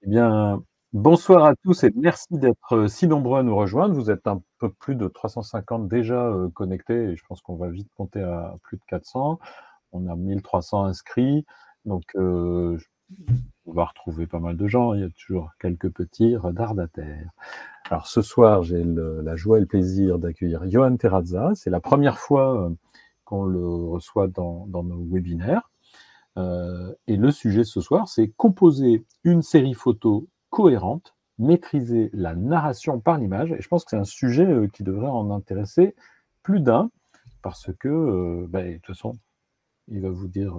Eh bien, bonsoir à tous et merci d'être si nombreux à nous rejoindre. Vous êtes un peu plus de 350 déjà connectés et je pense qu'on va vite monter à plus de 400. On a 1300 inscrits, donc on va retrouver pas mal de gens. Il y a toujours quelques petits retardataires. Alors ce soir, j'ai la joie et le plaisir d'accueillir Johan Terrazza. C'est la première fois qu'on le reçoit dans nos webinaires. Et le sujet ce soir, c'est composer une série photo cohérente, maîtriser la narration par l'image. Et je pense que c'est un sujet qui devrait en intéresser plus d'un, parce que, de toute façon, il va vous dire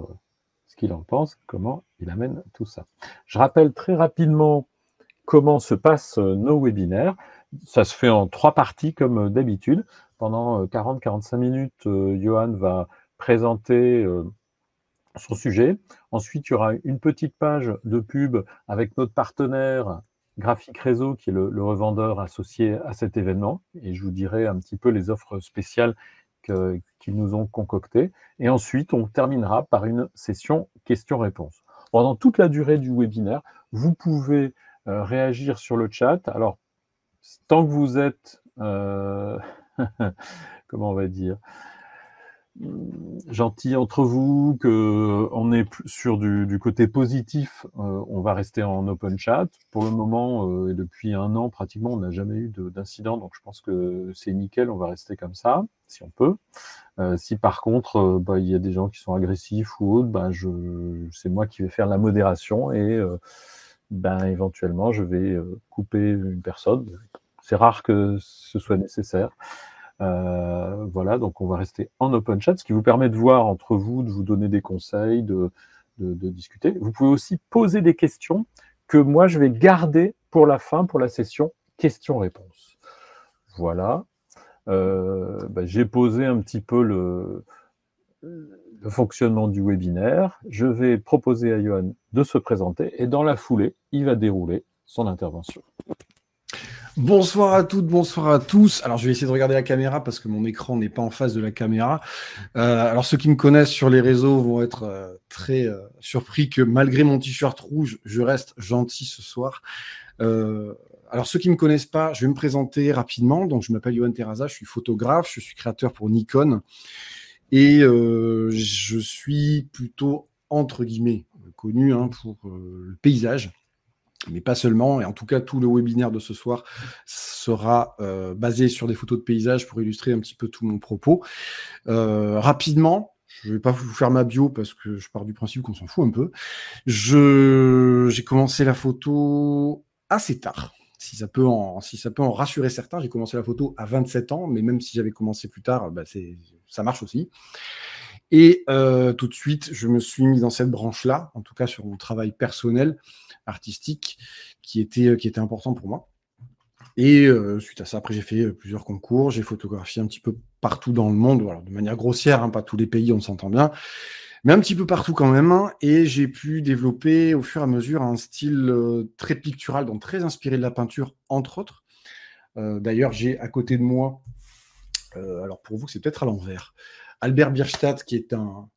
ce qu'il en pense, comment il amène tout ça. Je rappelle très rapidement comment se passent nos webinaires. Ça se fait en 3 parties comme d'habitude. Pendant 40-45 minutes, Johan va présenter son sujet. Ensuite, il y aura une petite page de pub avec notre partenaire Graphique Réseau, qui est le revendeur associé à cet événement. Et je vous dirai un petit peu les offres spéciales qu'ils nous ont concoctées. Et ensuite, on terminera par une session questions-réponses. Pendant toute la durée du webinaire, vous pouvez réagir sur le chat. Alors, tant que vous êtes, comment on va dire, gentil entre vous, qu'on est sur du côté positif, on va rester en open chat. Pour le moment, et depuis 1 an pratiquement, on n'a jamais eu d'incident, donc je pense que c'est nickel, on va rester comme ça, si on peut. Si par contre, il y a des gens qui sont agressifs ou autres, c'est moi qui vais faire la modération et éventuellement, je vais couper une personne. C'est rare que ce soit nécessaire. Voilà, donc on va rester en open chat, ce qui vous permet de voir entre vous, de vous donner des conseils, de discuter. Vous pouvez aussi poser des questions que moi je vais garder pour la fin, pour la session questions-réponses. Voilà. J'ai posé un petit peu le fonctionnement du webinaire. Je vais proposer à Johan de se présenter et dans la foulée, il va dérouler son intervention. Bonsoir à toutes, bonsoir à tous. Alors, je vais essayer de regarder la caméra parce que mon écran n'est pas en face de la caméra. Alors, ceux qui me connaissent sur les réseaux vont être très surpris que malgré mon t-shirt rouge, je reste gentil ce soir. Alors, ceux qui ne me connaissent pas, je vais me présenter rapidement. Donc, je m'appelle Johan Terrazza, je suis photographe, je suis créateur pour Nikon et je suis plutôt, entre guillemets, connu pour le paysage. Mais pas seulement, et en tout cas, tout le webinaire de ce soir sera basé sur des photos de paysages pour illustrer un petit peu tout mon propos. Rapidement, je ne vais pas vous faire ma bio parce que je pars du principe qu'on s'en fout un peu. J'ai commencé la photo assez tard. Si ça peut en rassurer certains, j'ai commencé la photo à 27 ans, mais même si j'avais commencé plus tard, ça marche aussi. Et tout de suite, je me suis mis dans cette branche-là, en tout cas sur mon travail personnel, artistique, qui était important pour moi. Et suite à ça, après, j'ai fait plusieurs concours, j'ai photographié un petit peu partout dans le monde, alors de manière grossière, pas tous les pays, on s'entend bien, mais un petit peu partout quand même. Et j'ai pu développer au fur et à mesure un style très pictural, donc très inspiré de la peinture, entre autres. D'ailleurs, j'ai à côté de moi, alors pour vous, c'est peut-être à l'envers, Albert Bierstadt, qui est un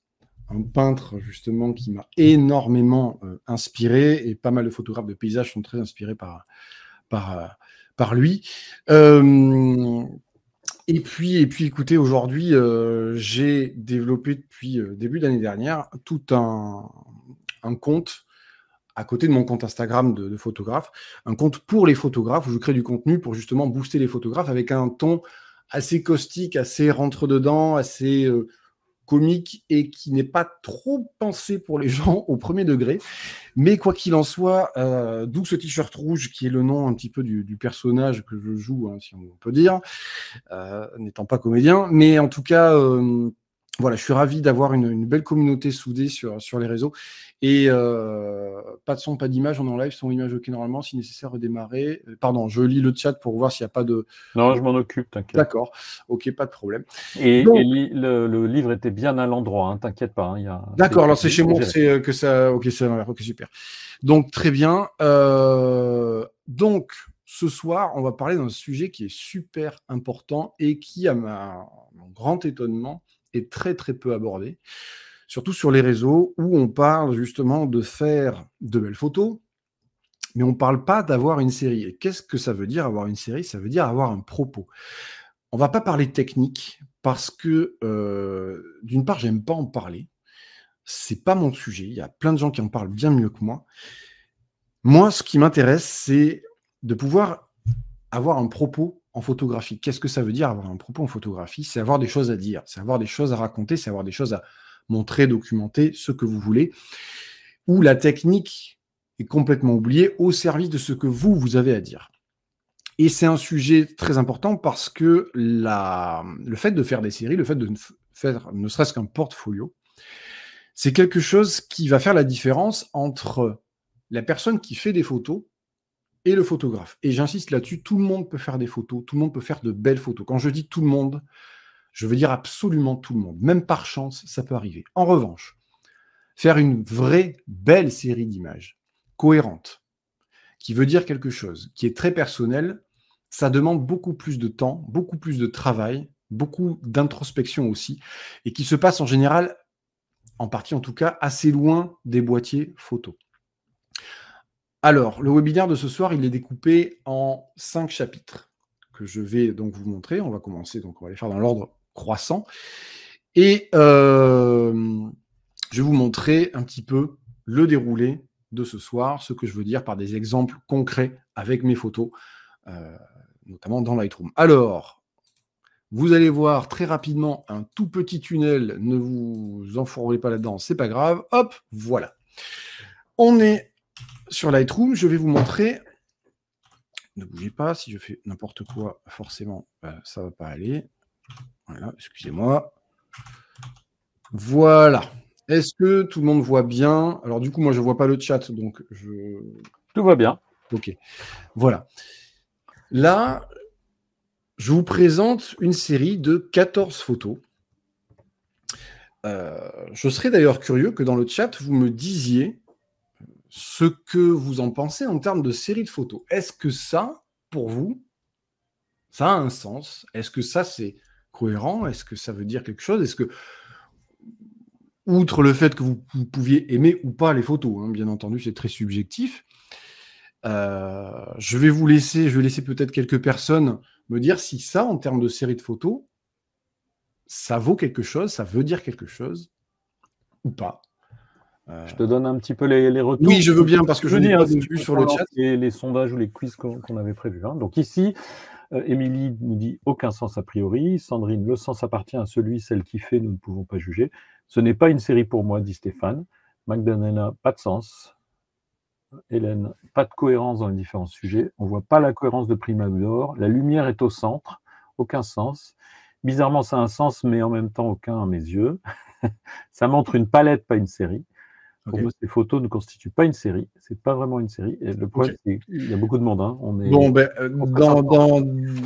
peintre justement qui m'a énormément inspiré, et pas mal de photographes de paysages sont très inspirés par lui. Et puis écoutez, aujourd'hui, j'ai développé depuis début d'année dernière tout un compte à côté de mon compte Instagram de photographe, un compte pour les photographes où je crée du contenu pour justement booster les photographes avec un ton assez caustique, assez rentre-dedans, assez comique et qui n'est pas trop pensé pour les gens au premier degré. Mais quoi qu'il en soit, d'où ce t-shirt rouge qui est le nom un petit peu du personnage que je joue, si on peut dire, n'étant pas comédien. Mais en tout cas, voilà, je suis ravi d'avoir une belle communauté soudée sur les réseaux. Et pas de son, pas d'image, on est en live, son image ok normalement, si nécessaire, redémarrer. Pardon, je lis le chat pour voir s'il n'y a pas de... Non, je m'en occupe, t'inquiète. D'accord, ok, pas de problème. Et Donc, le livre était bien à l'endroit, t'inquiète pas. D'accord, alors c'est chez moi que ça... Ok, c'est ok, super. Donc, très bien. Donc, ce soir, on va parler d'un sujet qui est super important et qui, à mon grand étonnement, est très, très peu abordé, surtout sur les réseaux où on parle justement de faire de belles photos, mais on ne parle pas d'avoir une série. Et qu'est-ce que ça veut dire avoir une série? Ça veut dire avoir un propos. On ne va pas parler technique parce que, d'une part, j'aime pas en parler. C'est pas mon sujet. Il y a plein de gens qui en parlent bien mieux que moi. Moi, ce qui m'intéresse, c'est de pouvoir avoir un propos en photographie. Qu'est-ce que ça veut dire avoir un propos en photographie? C'est avoir des choses à dire, c'est avoir des choses à raconter, c'est avoir des choses à montrer, documenter, ce que vous voulez. Où la technique est complètement oubliée au service de ce que vous avez à dire. Et c'est un sujet très important parce que le fait de faire des séries, le fait de faire ne serait-ce qu'un portfolio, c'est quelque chose qui va faire la différence entre la personne qui fait des photos et le photographe. Et j'insiste là-dessus, tout le monde peut faire des photos, tout le monde peut faire de belles photos. Quand je dis tout le monde, je veux dire absolument tout le monde. Même par chance, ça peut arriver. En revanche, faire une vraie belle série d'images, cohérente, qui veut dire quelque chose, qui est très personnel, ça demande beaucoup plus de temps, beaucoup plus de travail, beaucoup d'introspection aussi, et qui se passe en général, en partie en tout cas, assez loin des boîtiers photos. Alors, le webinaire de ce soir, il est découpé en 5 chapitres que je vais donc vous montrer. On va commencer, donc on va les faire dans l'ordre croissant. Et je vais vous montrer un petit peu le déroulé de ce soir, ce que je veux dire par des exemples concrets avec mes photos, notamment dans Lightroom. Alors, vous allez voir très rapidement un tout petit tunnel, ne vous enfourrez pas là-dedans, c'est pas grave. Hop, voilà. On est sur Lightroom, je vais vous montrer. Ne bougez pas, si je fais n'importe quoi, forcément, ça ne va pas aller. Voilà, excusez-moi. Voilà. Est-ce que tout le monde voit bien? Alors du coup, moi, je ne vois pas le chat, donc je... Tout va bien. Ok. Voilà. Là, je vous présente une série de 14 photos. Je serais d'ailleurs curieux que dans le chat, vous me disiez ce que vous en pensez en termes de série de photos. Est-ce que ça, pour vous, ça a un sens? Est-ce que ça, c'est cohérent? Est-ce que ça veut dire quelque chose? Est-ce que, outre le fait que vous pouviez aimer ou pas les photos, hein, bien entendu, c'est très subjectif, je vais laisser peut-être quelques personnes me dire si ça, en termes de série de photos, ça vaut quelque chose, ça veut dire quelque chose ou pas. Je te donne un petit peu les retours. Oui, je veux bien, parce que je n'ai pas vu sur le chat. Les sondages ou les quiz qu'on avait prévus. Hein. Donc ici, Émilie nous dit « aucun sens a priori ». Sandrine « le sens appartient à celui, celle qui fait, nous ne pouvons pas juger ». « Ce n'est pas une série pour moi », dit Stéphane. Magdalena « pas de sens ». Hélène « pas de cohérence dans les différents sujets. On ne voit pas la cohérence de prime abord. La lumière est au centre. Aucun sens. Bizarrement, ça a un sens, mais en même temps, aucun à mes yeux. Ça montre une palette, pas une série. Pour moi, ces photos ne constituent pas une série. C'est pas vraiment une série. Et le problème, c'est qu'il y a beaucoup de monde. Hein. On est bon,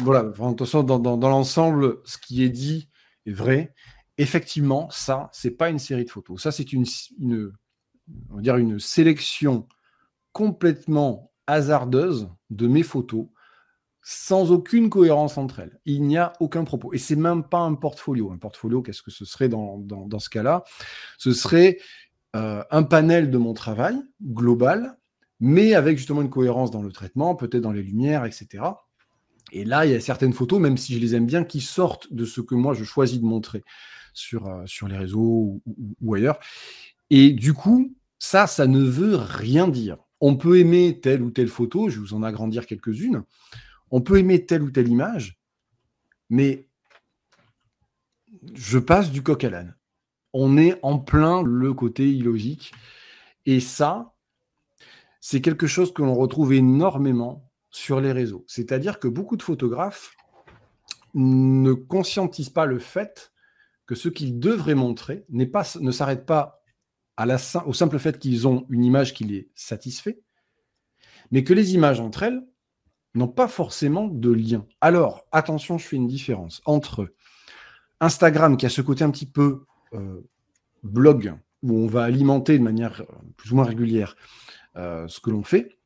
voilà, attention, dans l'ensemble, ce qui est dit est vrai. Effectivement, ça, c'est pas une série de photos. Ça, c'est on va dire une sélection complètement hasardeuse de mes photos, sans aucune cohérence entre elles. Il n'y a aucun propos. Et c'est même pas un portfolio. Un portfolio, qu'est-ce que ce serait dans ce cas-là? Ce serait un panel de mon travail global, mais avec justement une cohérence dans le traitement, peut-être dans les lumières, etc. Et là, il y a certaines photos, même si je les aime bien, qui sortent de ce que moi, je choisis de montrer sur les réseaux ou ailleurs. Et du coup, ça ne veut rien dire. On peut aimer telle ou telle photo, je vais vous en agrandir quelques-unes, on peut aimer telle ou telle image, mais je passe du coq à l'âne. On est en plein le côté illogique. Et ça, c'est quelque chose que l'on retrouve énormément sur les réseaux. C'est-à-dire que beaucoup de photographes ne conscientisent pas le fait que ce qu'ils devraient montrer ne s'arrête pas au simple fait qu'ils ont une image qui les satisfait, mais que les images entre elles n'ont pas forcément de lien. Alors, attention, je fais une différence entre Instagram, qui a ce côté un petit peu blog, où on va alimenter de manière plus ou moins régulière ce que l'on fait,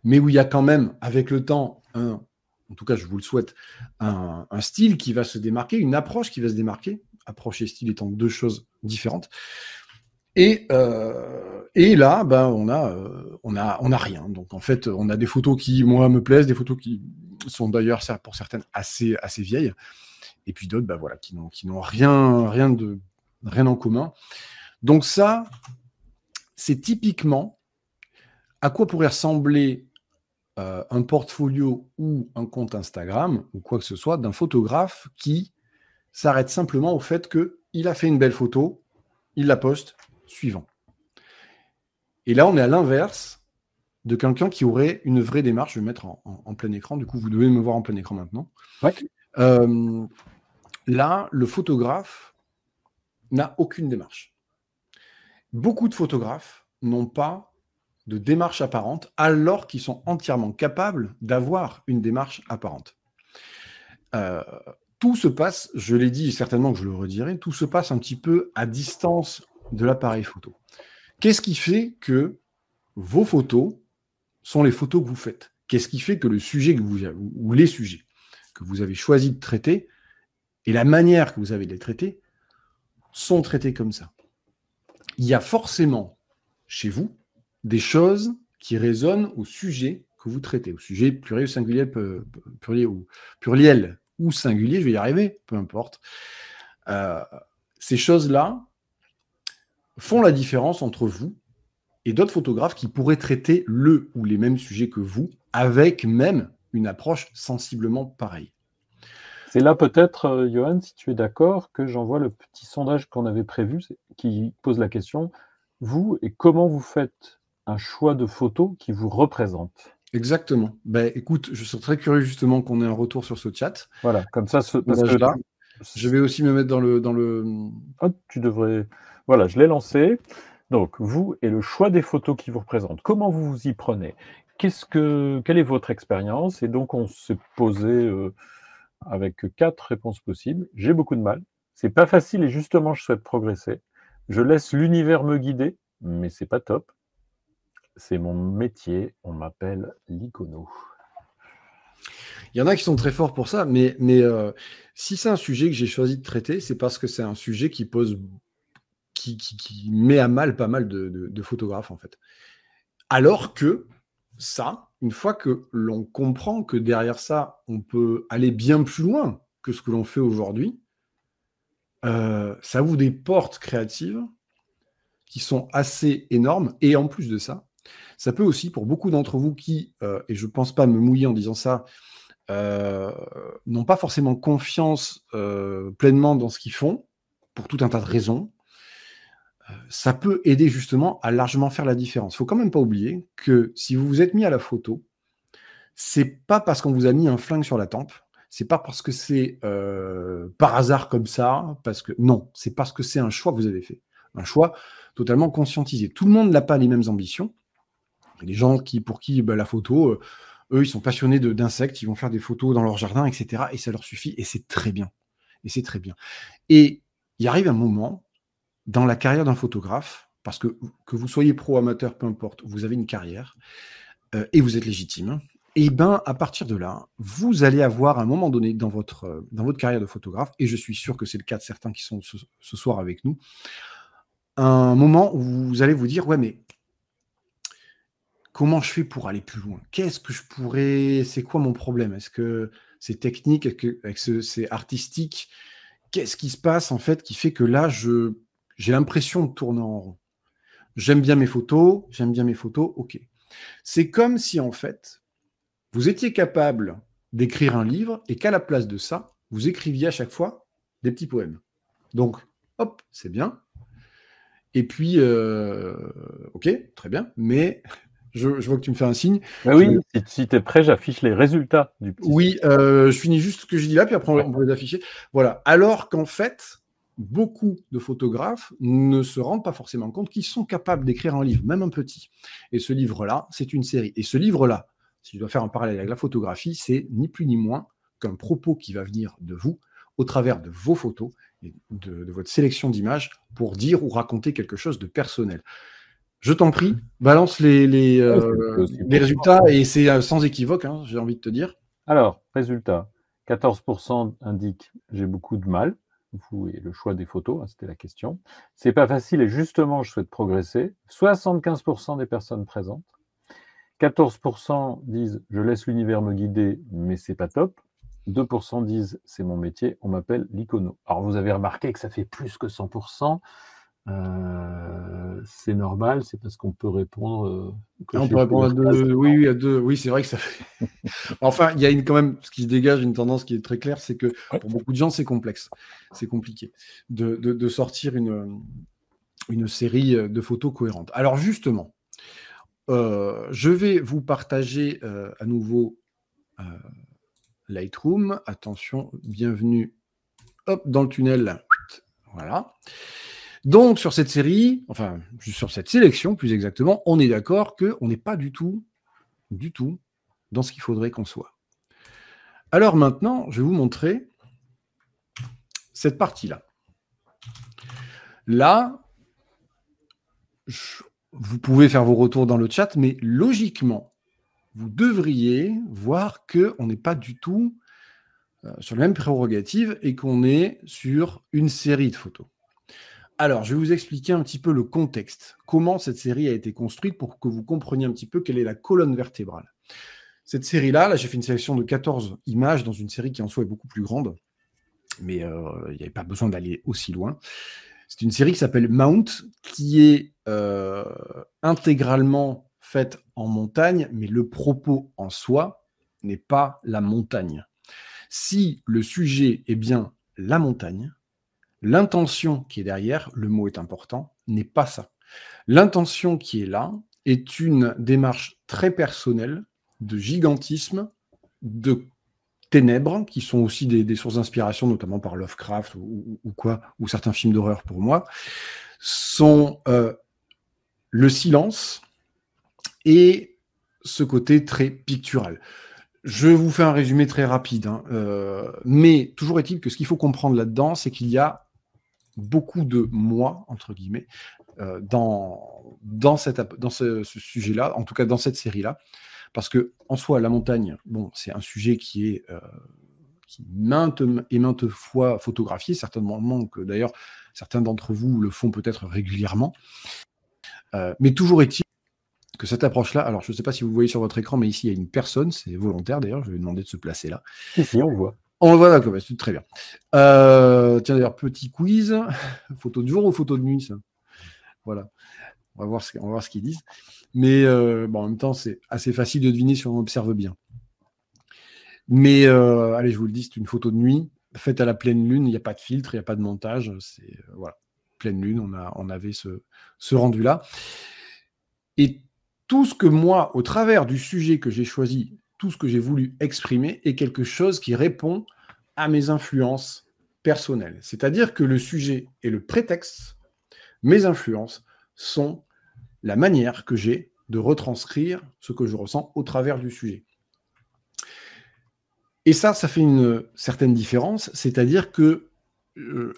mais où il y a quand même, avec le temps, en tout cas je vous le souhaite, un style qui va se démarquer, une approche qui va se démarquer, approche et style étant deux choses différentes. Et là, ben, on a rien. Donc en fait, on a des photos qui, moi, me plaisent, des photos qui sont d'ailleurs, pour certaines, assez vieilles, et puis d'autres, ben, voilà, qui n'ont rien en commun. Donc ça, c'est typiquement à quoi pourrait ressembler un portfolio ou un compte Instagram, ou quoi que ce soit, d'un photographe qui s'arrête simplement au fait qu'il a fait une belle photo, il la poste, suivant. Et là, on est à l'inverse de quelqu'un qui aurait une vraie démarche. Je vais mettre en plein écran. Du coup, vous devez me voir en plein écran maintenant. Ouais. Là, le photographe n'a aucune démarche. Beaucoup de photographes n'ont pas de démarche apparente alors qu'ils sont entièrement capables d'avoir une démarche apparente. Tout se passe, je l'ai dit, certainement que je le redirai, tout se passe un petit peu à distance de l'appareil photo. Qu'est-ce qui fait que vos photos sont les photos que vous faites? Qu'est-ce qui fait que le sujet que ou les sujets que vous avez choisi de traiter et la manière que vous avez de les traiter sont traités comme ça? Il y a forcément chez vous des choses qui résonnent au sujet que vous traitez, au sujet pluriel, singulier, pluriel ou singulier, je vais y arriver, peu importe. Ces choses-là font la différence entre vous et d'autres photographes qui pourraient traiter le ou les mêmes sujets que vous, avec même une approche sensiblement pareille. C'est là peut-être, Johan, si tu es d'accord, que j'envoie le petit sondage qu'on avait prévu, qui pose la question, vous et comment vous faites un choix de photos qui vous représente? Exactement. Ben, écoute, je serais très curieux justement qu'on ait un retour sur ce chat. Voilà, comme ça, parce que Là, je vais aussi me mettre dans le... Oh, tu devrais... Voilà, je l'ai lancé. Donc, vous et le choix des photos qui vous représentent, comment vous vous y prenez? Quelle est votre expérience? Et donc, on s'est posé avec 4 réponses possibles. J'ai beaucoup de mal. C'est pas facile et justement, je souhaite progresser. Je laisse l'univers me guider, mais c'est pas top. C'est mon métier. On m'appelle l'icono. Il y en a qui sont très forts pour ça, mais si c'est un sujet que j'ai choisi de traiter, c'est parce que c'est un sujet qui met à mal pas mal de photographes, en fait. Alors que ça, une fois que l'on comprend que derrière ça, on peut aller bien plus loin que ce que l'on fait aujourd'hui, ça ouvre des portes créatives qui sont assez énormes. Et en plus de ça, ça peut aussi, pour beaucoup d'entre vous qui, et je ne pense pas me mouiller en disant ça, n'ont pas forcément confiance pleinement dans ce qu'ils font, pour tout un tas de raisons, ça peut aider justement à largement faire la différence. Il ne faut quand même pas oublier que si vous vous êtes mis à la photo, c'est pas parce qu'on vous a mis un flingue sur la tempe, c'est pas parce que c'est par hasard comme ça, non, c'est parce que c'est un choix que vous avez fait. Un choix totalement conscientisé. Tout le monde n'a pas les mêmes ambitions. Il y a des gens pour qui la photo, eux, ils sont passionnés d'insectes, ils vont faire des photos dans leur jardin, etc. Et ça leur suffit, et c'est très bien. Et c'est très bien. Et il arrive un moment dans la carrière d'un photographe, parce que vous soyez pro, amateur, peu importe, vous avez une carrière, et vous êtes légitime, et bien, à partir de là, vous allez avoir à un moment donné dans votre carrière de photographe, et je suis sûr que c'est le cas de certains qui sont ce soir avec nous, un moment où vous allez vous dire, ouais, mais comment je fais pour aller plus loin? Qu'est-ce que je pourrais... C'est quoi mon problème? Est-ce que c'est technique? Est-ce que c'est artistique? Qu'est-ce qui se passe, en fait, qui fait que là, j'ai l'impression de tourner en rond? J'aime bien mes photos, ok. C'est comme si, en fait, vous étiez capable d'écrire un livre et qu'à la place de ça, vous écriviez à chaque fois des petits poèmes. Donc, hop, c'est bien. Et puis, ok, très bien, mais je vois que tu me fais un signe. Mais oui, si tu es prêt, j'affiche les résultats du petit. Oui, je finis juste ce que je dis là, puis après on peut les afficher. Voilà. Alors qu'en fait, beaucoup de photographes ne se rendent pas forcément compte qu'ils sont capables d'écrire un livre, même un petit. Et ce livre-là, c'est une série. Et ce livre-là, si je dois faire un parallèle avec la photographie, c'est ni plus ni moins qu'un propos qui va venir de vous, au travers de vos photos et de votre sélection d'images, pour dire ou raconter quelque chose de personnel. Je t'en prie, balance les résultats, et c'est sans équivoque, hein, j'ai envie de te dire. Alors, résultat, 14% indiquent « j'ai beaucoup de mal ». vous et le choix des photos, hein, c'était la question. C'est pas facile et justement, je souhaite progresser. 75% des personnes présentes. 14% disent je laisse l'univers me guider, mais c'est pas top. 2% disent c'est mon métier, on m'appelle l'icono. Alors vous avez remarqué que ça fait plus que 100%. C'est normal, c'est parce qu'on peut répondre. On peut répondre à deux. Oui, oui, à deux. Oui, c'est vrai que ça fait. Enfin, il y a quand même ce qui se dégage, une tendance qui est très claire, c'est que pour beaucoup de gens, c'est complexe, c'est compliqué de sortir une série de photos cohérentes. Alors justement, je vais vous partager à nouveau Lightroom. Attention, bienvenue dans le tunnel. Voilà. Donc, sur cette série, enfin, sur cette sélection, plus exactement, on est d'accord qu'on n'est pas du tout dans ce qu'il faudrait qu'on soit. Alors maintenant, je vais vous montrer cette partie-là. Là, vous pouvez faire vos retours dans le chat, mais logiquement, vous devriez voir qu'on n'est pas du tout sur la même prérogative et qu'on est sur une série de photos. Alors, je vais vous expliquer un petit peu le contexte, comment cette série a été construite pour que vous compreniez un petit peu quelle est la colonne vertébrale. Cette série-là, là, j'ai fait une sélection de 14 images dans une série qui en soi est beaucoup plus grande, mais il n'y avait pas besoin d'aller aussi loin. C'est une série qui s'appelle Mount, qui est intégralement faite en montagne, mais le propos en soi n'est pas la montagne. Si le sujet est bien la montagne, l'intention qui est derrière, le mot est important, n'est pas ça. L'intention qui est là est une démarche très personnelle de gigantisme, de ténèbres, qui sont aussi des sources d'inspiration, notamment par Lovecraft ou certains films d'horreur pour moi, sont le silence et ce côté très pictural. Je vous fais un résumé très rapide, hein, mais toujours est-il que ce qu'il faut comprendre là-dedans, c'est qu'il y a beaucoup de moi, entre guillemets, dans ce sujet-là, en tout cas dans cette série-là, parce que en soi, la montagne, bon, c'est un sujet qui est maintes fois photographié, certainement que d'ailleurs certains d'entre vous le font peut-être régulièrement, mais toujours est-il que cette approche-là, alors je ne sais pas si vous voyez sur votre écran, mais ici il y a une personne, c'est volontaire d'ailleurs, je vais lui demander de se placer là. Si, on voit. On le voit, d'accord, c'est très bien. Tiens, d'ailleurs, petit quiz. Photo de jour ou photo de nuit, ça? Voilà. On va voir ce qu'ils disent. Mais bon, en même temps, c'est assez facile de deviner si on observe bien. Mais allez, je vous le dis, c'est une photo de nuit faite à la pleine lune. Il n'y a pas de filtre, il n'y a pas de montage. C'est voilà, pleine lune. On avait ce rendu-là. Et tout ce que moi, au travers du sujet que j'ai choisi, tout ce que j'ai voulu exprimer est quelque chose qui répond à mes influences personnelles. C'est-à-dire que le sujet est le prétexte, mes influences sont la manière que j'ai de retranscrire ce que je ressens au travers du sujet. Et ça fait une certaine différence, c'est-à-dire que,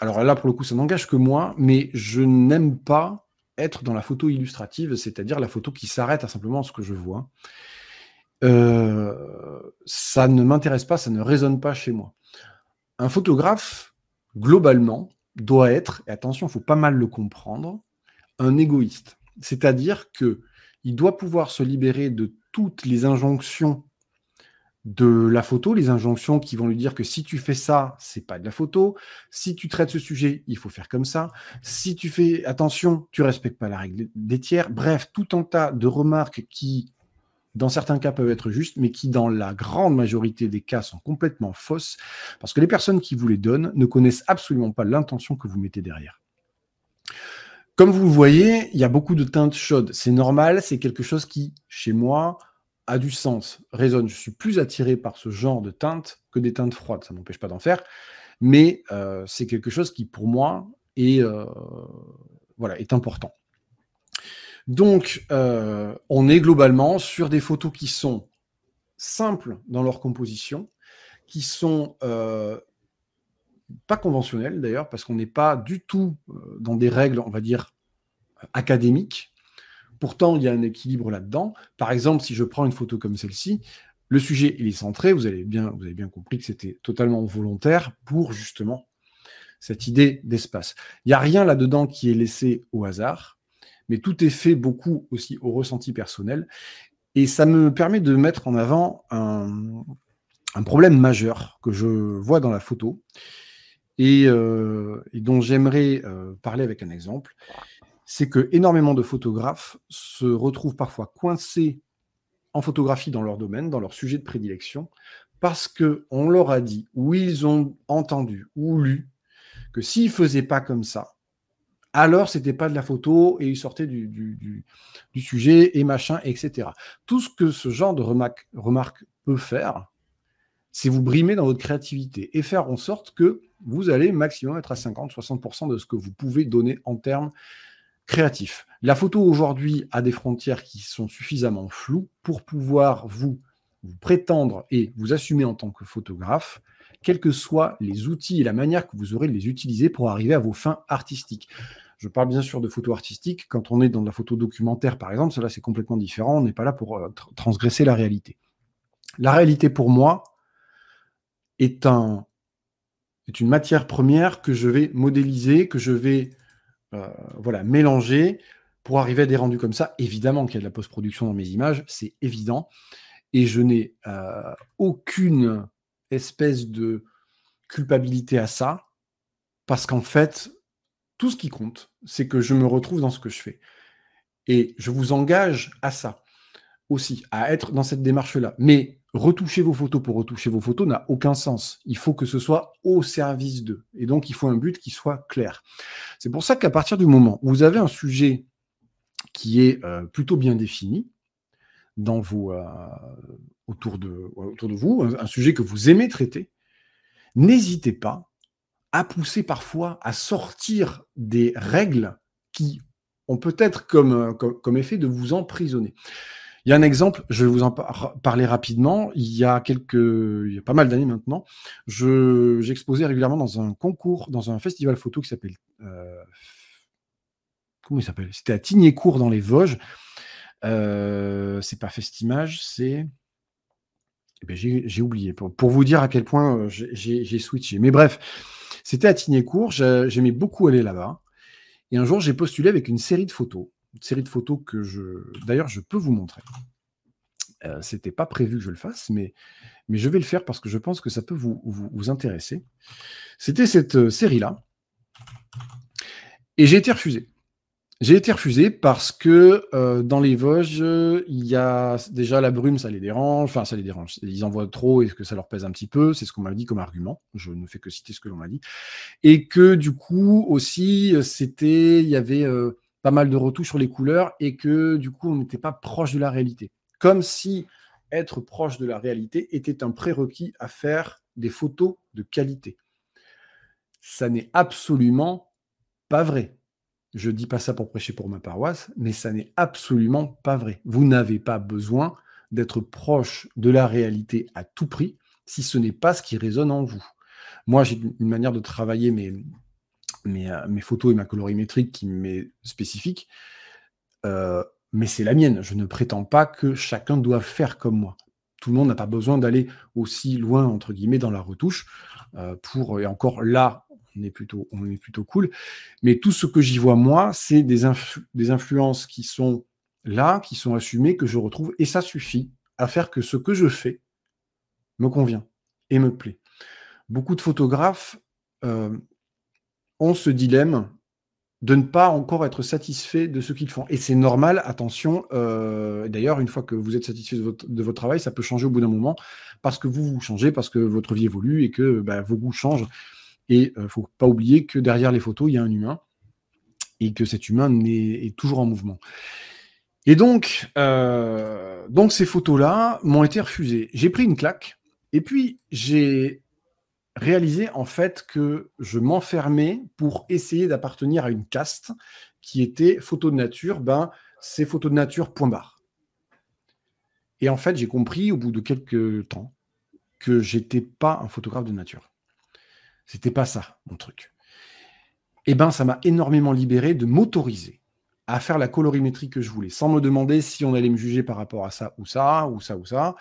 alors là pour le coup ça n'engage que moi, mais je n'aime pas être dans la photo illustrative, c'est-à-dire la photo qui s'arrête à simplement ce que je vois. Ça ne m'intéresse pas, ça ne résonne pas chez moi. Un photographe, globalement, doit être, et attention, il faut pas mal le comprendre, un égoïste. C'est-à-dire qu'il doit pouvoir se libérer de toutes les injonctions de la photo, les injonctions qui vont lui dire que si tu fais ça, c'est pas de la photo. Si tu traites ce sujet, il faut faire comme ça. Si tu fais attention, tu respectes pas la règle des tiers. Bref, tout un tas de remarques qui, dans certains cas, peuvent être justes, mais qui, dans la grande majorité des cas, sont complètement fausses, parce que les personnes qui vous les donnent ne connaissent absolument pas l'intention que vous mettez derrière. Comme vous le voyez, il y a beaucoup de teintes chaudes. C'est normal, c'est quelque chose qui, chez moi, a du sens, résonne. Je suis plus attiré par ce genre de teintes que des teintes froides. Ça ne m'empêche pas d'en faire, mais c'est quelque chose qui, pour moi, est important. Donc, on est globalement sur des photos qui sont simples dans leur composition, qui sont pas conventionnelles d'ailleurs, parce qu'on n'est pas du tout dans des règles, on va dire, académiques. Pourtant, il y a un équilibre là-dedans. Par exemple, si je prends une photo comme celle-ci, le sujet il est centré, vous avez bien compris que c'était totalement volontaire pour justement cette idée d'espace. Il n'y a rien là-dedans qui est laissé au hasard, mais tout est fait beaucoup aussi au ressenti personnel. Et ça me permet de mettre en avant un problème majeur que je vois dans la photo et dont j'aimerais parler avec un exemple. C'est que énormément de photographes se retrouvent parfois coincés en photographie dans leur domaine, dans leur sujet de prédilection, parce qu'on leur a dit, ou ils ont entendu, ou lu, que s'ils ne faisaient pas comme ça, alors ce n'était pas de la photo et ils sortaient du sujet et machin, etc. Tout ce que ce genre de remarque peut faire, c'est vous brimer dans votre créativité et faire en sorte que vous allez maximum être à 50-60% de ce que vous pouvez donner en termes créatifs. La photo aujourd'hui a des frontières qui sont suffisamment floues pour pouvoir vous prétendre et vous assumer en tant que photographe, quels que soient les outils et la manière que vous aurez de les utiliser pour arriver à vos fins artistiques. Je parle bien sûr de photo artistique. Quand on est dans de la photo documentaire, par exemple, cela c'est complètement différent. On n'est pas là pour transgresser la réalité. La réalité, pour moi, est une matière première que je vais modéliser, que je vais mélanger pour arriver à des rendus comme ça. Évidemment qu'il y a de la post-production dans mes images, c'est évident. Et je n'ai aucune espèce de culpabilité à ça, parce qu'en fait, tout ce qui compte, c'est que je me retrouve dans ce que je fais. Et je vous engage à ça aussi, à être dans cette démarche-là. Mais retoucher vos photos pour retoucher vos photos n'a aucun sens. Il faut que ce soit au service d'eux. Et donc, il faut un but qui soit clair. C'est pour ça qu'à partir du moment où vous avez un sujet qui est plutôt bien défini dans autour de vous, un sujet que vous aimez traiter, n'hésitez pas à pousser parfois à sortir des règles qui ont peut-être comme effet de vous emprisonner. Il y a un exemple, je vais vous en parler rapidement. Il y a pas mal d'années maintenant, j'exposais régulièrement dans un concours, dans un festival photo qui s'appelle... comment il s'appelle ? C'était à Tignécourt dans les Vosges. C'est pas Festimage, c'est... Eh bien, j'ai oublié, pour vous dire à quel point j'ai switché. Mais bref, c'était à Tignécourt, j'aimais beaucoup aller là-bas. Et un jour, j'ai postulé avec une série de photos que d'ailleurs, je peux vous montrer. C'était pas prévu que je le fasse, mais je vais le faire parce que je pense que ça peut vous intéresser. C'était cette série-là. Et j'ai été refusé. J'ai été refusé parce que dans les Vosges, il y a déjà la brume, ça les dérange. Enfin, ça les dérange. Ils en voient trop et que ça leur pèse un petit peu. C'est ce qu'on m'a dit comme argument. Je ne fais que citer ce que l'on m'a dit. Et que du coup, aussi, il y avait pas mal de retouches sur les couleurs et que du coup, on n'était pas proche de la réalité. Comme si être proche de la réalité était un prérequis à faire des photos de qualité. Ça n'est absolument pas vrai. Je ne dis pas ça pour prêcher pour ma paroisse, mais ça n'est absolument pas vrai. Vous n'avez pas besoin d'être proche de la réalité à tout prix si ce n'est pas ce qui résonne en vous. Moi, j'ai une manière de travailler mes photos et ma colorimétrie qui m'est spécifique, mais c'est la mienne. Je ne prétends pas que chacun doit faire comme moi. Tout le monde n'a pas besoin d'aller aussi loin, entre guillemets, dans la retouche, et encore là, on est plutôt cool. Mais tout ce que j'y vois, moi, c'est des influences qui sont là, qui sont assumées, que je retrouve, et ça suffit à faire que ce que je fais me convient et me plaît. Beaucoup de photographes ont ce dilemme de ne pas encore être satisfaits de ce qu'ils font. Et c'est normal, attention, d'ailleurs, une fois que vous êtes satisfait de votre travail, ça peut changer au bout d'un moment, parce que vous changez, parce que votre vie évolue et que vos goûts changent. Et il ne faut pas oublier que derrière les photos, il y a un humain et que cet humain est toujours en mouvement. Et donc ces photos-là m'ont été refusées. J'ai pris une claque et puis j'ai réalisé en fait que je m'enfermais pour essayer d'appartenir à une caste qui était photo de nature. C'est photo de nature, point barre. Et en fait, j'ai compris au bout de quelques temps que j'étais pas un photographe de nature. C'était pas ça, mon truc. Et ça m'a énormément libéré de m'autoriser à faire la colorimétrie que je voulais, sans me demander si on allait me juger par rapport à ça ou ça, ou ça, ou ça.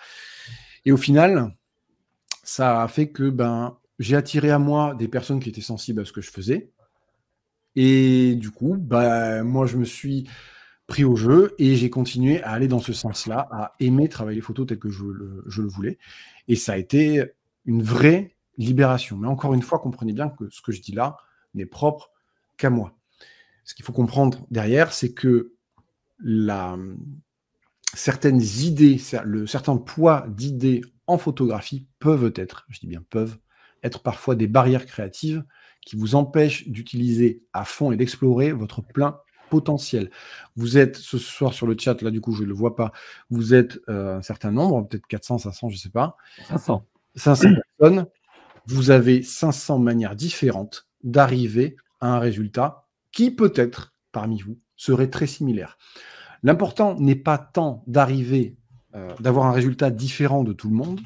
Et au final, ça a fait que j'ai attiré à moi des personnes qui étaient sensibles à ce que je faisais. Et du coup, moi, je me suis pris au jeu et j'ai continué à aller dans ce sens-là, à aimer travailler les photos tel que je le voulais. Et ça a été une vraie libération. Mais encore une fois, comprenez bien que ce que je dis là n'est propre qu'à moi. Ce qu'il faut comprendre derrière, c'est que certaines idées, certain poids d'idées en photographie peuvent être, je dis bien peuvent, être parfois des barrières créatives qui vous empêchent d'utiliser à fond et d'explorer votre plein potentiel. Vous êtes ce soir sur le chat, là du coup je ne le vois pas, vous êtes un certain nombre, peut-être 400, 500, je ne sais pas. 500. 500 personnes, vous avez 500 manières différentes d'arriver à un résultat qui peut-être, parmi vous, serait très similaire. L'important n'est pas tant d'arriver, d'avoir un résultat différent de tout le monde.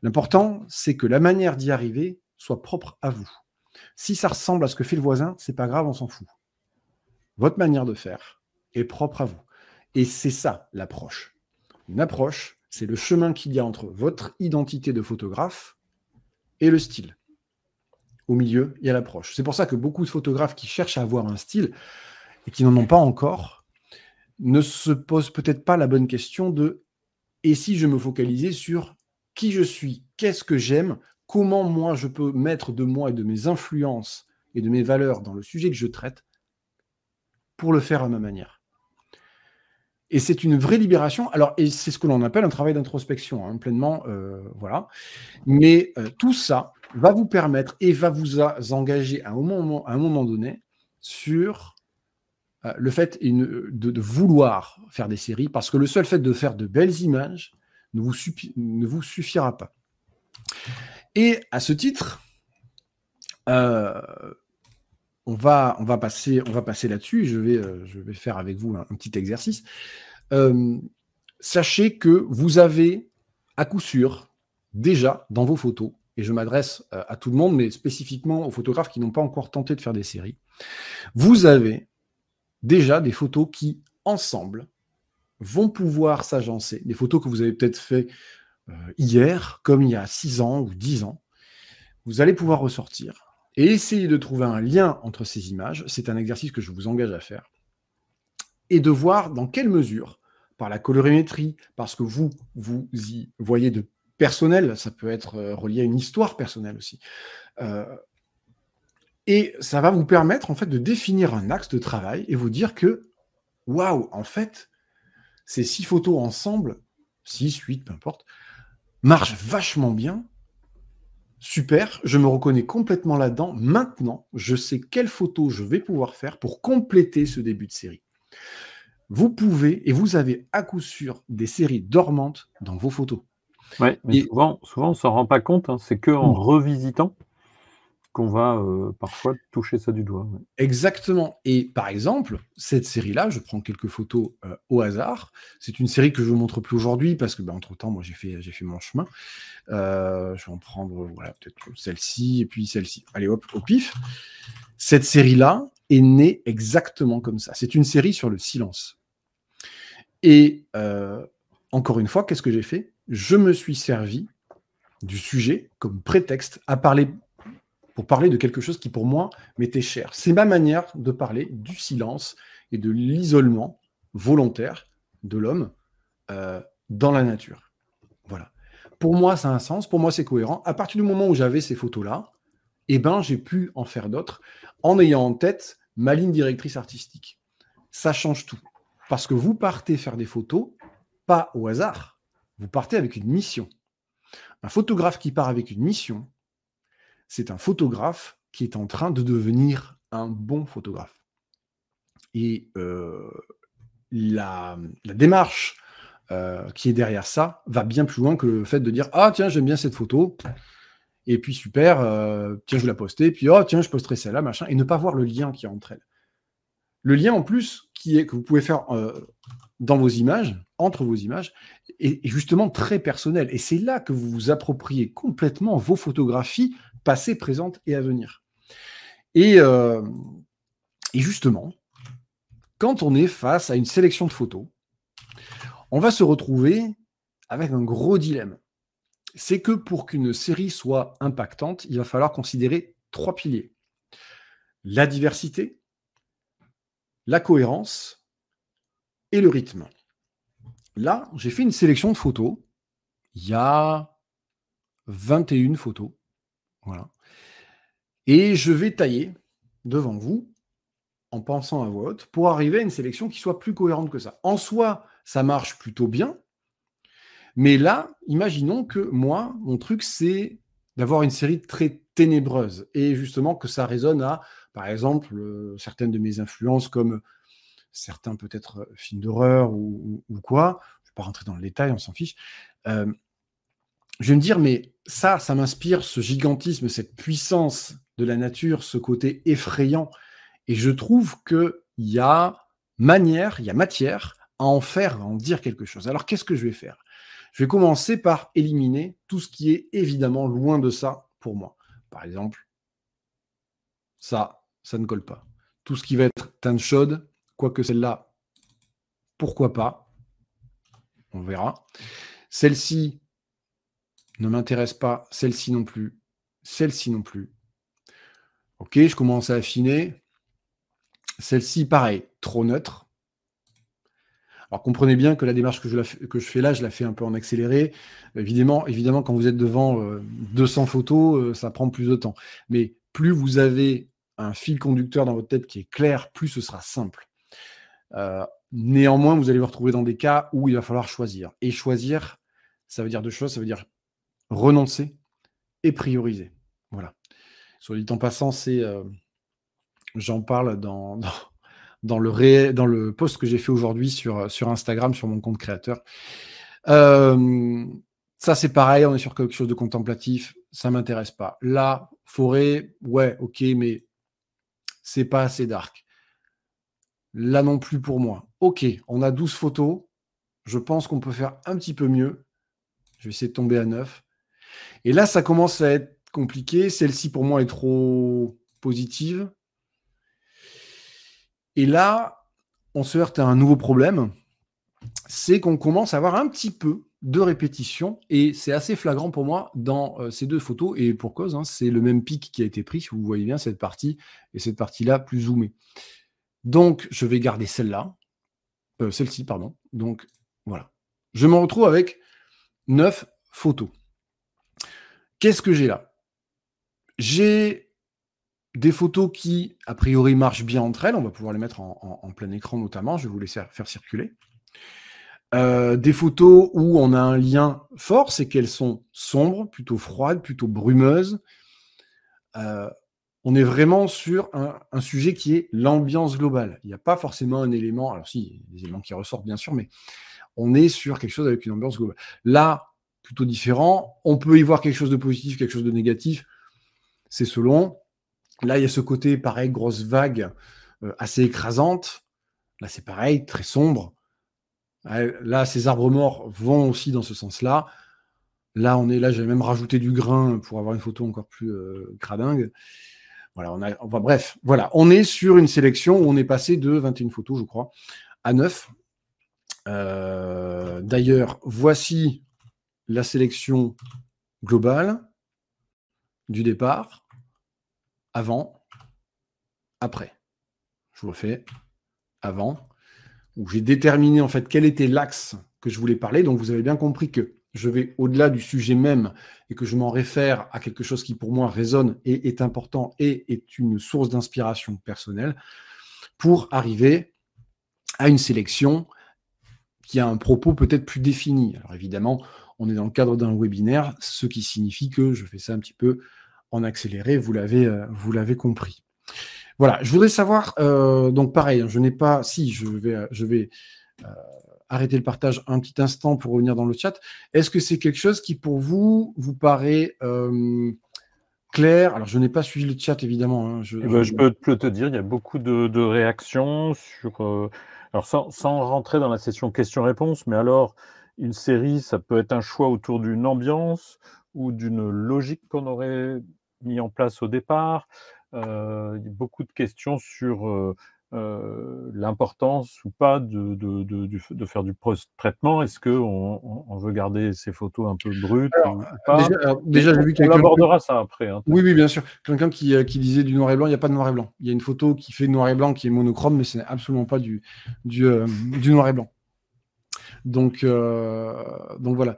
L'important, c'est que la manière d'y arriver soit propre à vous. Si ça ressemble à ce que fait le voisin, c'est pas grave, on s'en fout. Votre manière de faire est propre à vous. Et c'est ça, l'approche. Une approche, c'est le chemin qu'il y a entre votre identité de photographe et le style. Au milieu, il y a l'approche. C'est pour ça que beaucoup de photographes qui cherchent à avoir un style et qui n'en ont pas encore ne se posent peut-être pas la bonne question de « et si je me focalisais sur qui je suis, qu'est-ce que j'aime, comment moi je peux mettre de moi et de mes influences et de mes valeurs dans le sujet que je traite pour le faire à ma manière ». Et c'est une vraie libération. Alors, et c'est ce que l'on appelle un travail d'introspection, hein, pleinement, voilà. Mais tout ça va vous permettre et va vous engager à un moment donné sur le fait de vouloir faire des séries, parce que le seul fait de faire de belles images ne vous suffira pas. Et à ce titre, on va passer là-dessus. Je vais faire avec vous un petit exercice. Sachez que vous avez, à coup sûr, déjà dans vos photos, et je m'adresse à tout le monde, mais spécifiquement aux photographes qui n'ont pas encore tenté de faire des séries, vous avez déjà des photos qui, ensemble, vont pouvoir s'agencer. Des photos que vous avez peut-être fait hier, comme il y a 6 ans ou 10 ans. Vous allez pouvoir ressortir et essayer de trouver un lien entre ces images. C'est un exercice que je vous engage à faire. Et de voir dans quelle mesure, par la colorimétrie, parce que vous y voyez de personnel, ça peut être relié à une histoire personnelle aussi. Et ça va vous permettre en fait de définir un axe de travail et vous dire que, waouh, en fait, ces 6 photos ensemble, 6, 8, peu importe, marchent vachement bien. Super, je me reconnais complètement là-dedans. Maintenant, je sais quelle photo je vais pouvoir faire pour compléter ce début de série. Vous pouvez, et vous avez à coup sûr des séries dormantes dans vos photos. Ouais, mais souvent on s'en rend pas compte, hein. C'est qu'en revisitant qu'on va parfois toucher ça du doigt. Ouais. Exactement. Et par exemple, cette série-là, je prends quelques photos au hasard. C'est une série que je ne vous montre plus aujourd'hui parce que, entre-temps, moi, j'ai fait mon chemin. Je vais en prendre, voilà, peut-être celle-ci et puis celle-ci. Allez, hop, au pif. Cette série-là est née exactement comme ça. C'est une série sur le silence. Et encore une fois, qu'est-ce que j'ai fait? Je me suis servi du sujet comme prétexte pour parler de quelque chose qui, pour moi, m'était cher. C'est ma manière de parler du silence et de l'isolement volontaire de l'homme dans la nature. Voilà. Pour moi, ça a un sens. Pour moi, c'est cohérent. À partir du moment où j'avais ces photos-là, j'ai pu en faire d'autres en ayant en tête ma ligne directrice artistique. Ça change tout. Parce que vous partez faire des photos, pas au hasard. Vous partez avec une mission. Un photographe qui part avec une mission, c'est un photographe qui est en train de devenir un bon photographe. Et la démarche qui est derrière ça va bien plus loin que le fait de dire « Ah tiens, j'aime bien cette photo, et puis super, tiens, je vais la poster, puis oh tiens, je posterai celle-là, machin », et ne pas voir le lien qui est entre elles. Le lien en plus que vous pouvez faire dans vos images, entre vos images, est justement très personnel. Et c'est là que vous vous appropriez complètement vos photographies passées, présentes et à venir. Et justement, quand on est face à une sélection de photos, on va se retrouver avec un gros dilemme. c'est que pour qu'une série soit impactante, il va falloir considérer 3 piliers. La diversité, la cohérence et le rythme. Là, j'ai fait une sélection de photos. Il y a 21 photos. Voilà. Et je vais tailler devant vous, en pensant à voix haute, pour arriver à une sélection qui soit plus cohérente que ça. En soi, ça marche plutôt bien. Mais là, imaginons que moi, mon truc, c'est d'avoir une série très ténébreuse. Et justement, que ça résonne à, par exemple, certaines de mes influences, comme certains peut-être films d'horreur ou quoi. Je ne vais pas rentrer dans le détail, on s'en fiche. Je vais me dire, mais ça m'inspire, ce gigantisme, cette puissance de la nature, ce côté effrayant. Et je trouve qu'il y a matière à en faire, à en dire quelque chose. Alors, qu'est-ce que je vais faire? Je vais commencer par éliminer tout ce qui est évidemment loin de ça pour moi. Par exemple, ça ne colle pas. Tout ce qui va être teinte chaude, quoique celle-là, pourquoi pas, on verra. Celle-ci ne m'intéresse pas, celle-ci non plus, celle-ci non plus. Ok, je commence à affiner. Celle-ci, pareil, trop neutre. Alors comprenez bien que la démarche que je fais là, je la fais un peu en accéléré. Évidemment, quand vous êtes devant 200 photos, ça prend plus de temps. Mais plus vous avez un fil conducteur dans votre tête qui est clair, plus ce sera simple. Néanmoins, vous allez vous retrouver dans des cas où il va falloir choisir. Et choisir, ça veut dire deux choses. Ça veut dire renoncer et prioriser. Voilà. Soit dit en passant, j'en parle dans le post que j'ai fait aujourd'hui sur Instagram, sur mon compte créateur. Ça, c'est pareil, on est sur quelque chose de contemplatif, ça ne m'intéresse pas. La forêt, ouais, ok, mais c'est pas assez dark. Là non plus pour moi. Ok, on a 12 photos, je pense qu'on peut faire un petit peu mieux. Je vais essayer de tomber à 9. Et là, ça commence à être compliqué. Celle-ci, pour moi, est trop positive. Et là, on se heurte à un nouveau problème, c'est qu'on commence à avoir un petit peu de répétition, et c'est assez flagrant pour moi dans ces deux photos, et pour cause, hein, c'est le même pic qui a été pris, si vous voyez bien cette partie, et cette partie-là plus zoomée. Donc, je vais garder celle-ci, pardon. Donc, voilà. Je me retrouve avec 9 photos. Qu'est-ce que j'ai là? J'ai des photos qui, a priori, marchent bien entre elles. On va pouvoir les mettre en plein écran, notamment. Je vais vous laisser faire circuler. Des photos où on a un lien fort, c'est qu'elles sont sombres, plutôt froides, plutôt brumeuses. On est vraiment sur un sujet qui est l'ambiance globale. Il n'y a pas forcément un élément, alors si, il y a des éléments qui ressortent bien sûr, mais on est sur quelque chose avec une ambiance globale. Là, plutôt différent, on peut y voir quelque chose de positif, quelque chose de négatif, c'est selon. Là, il y a ce côté, pareil, grosse vague, assez écrasante. Là, c'est pareil, très sombre. Là, ces arbres morts vont aussi dans ce sens-là. Là, j'avais même rajouté du grain pour avoir une photo encore plus cradingue. Voilà, bref, voilà, on est sur une sélection où on est passé de 21 photos, je crois, à 9. D'ailleurs, voici la sélection globale du départ, avant, après. Je vous refais avant, où j'ai déterminé en fait quel était l'axe que je voulais parler. Donc vous avez bien compris que je vais au-delà du sujet même et que je m'en réfère à quelque chose qui pour moi résonne et est important et est une source d'inspiration personnelle pour arriver à une sélection qui a un propos peut-être plus défini. Alors évidemment, on est dans le cadre d'un webinaire, ce qui signifie que je fais ça un petit peu en accéléré, vous l'avez compris. Voilà, je voudrais savoir, donc pareil, je n'ai pas, si je vais arrêter le partage un petit instant pour revenir dans le chat. Est-ce que c'est quelque chose qui pour vous paraît clair? Alors je n'ai pas suivi le chat évidemment. Hein, je peux te dire, il y a beaucoup de réactions sur. Alors sans rentrer dans la session questions-réponses, mais alors une série, ça peut être un choix autour d'une ambiance ou d'une logique qu'on aurait mis en place au départ. Il y a beaucoup de questions sur l'importance ou pas de faire du post-traitement. Est-ce qu'on veut garder ces photos un peu brutes ou pas? Déjà, j'ai vu On quelqu'un. abordera ça après, hein, Oui, bien sûr. Quelqu'un qui disait du noir et blanc, il n'y a pas de noir et blanc. Il y a une photo qui fait noir et blanc, qui est monochrome, mais ce n'est absolument pas du noir et blanc. Donc voilà.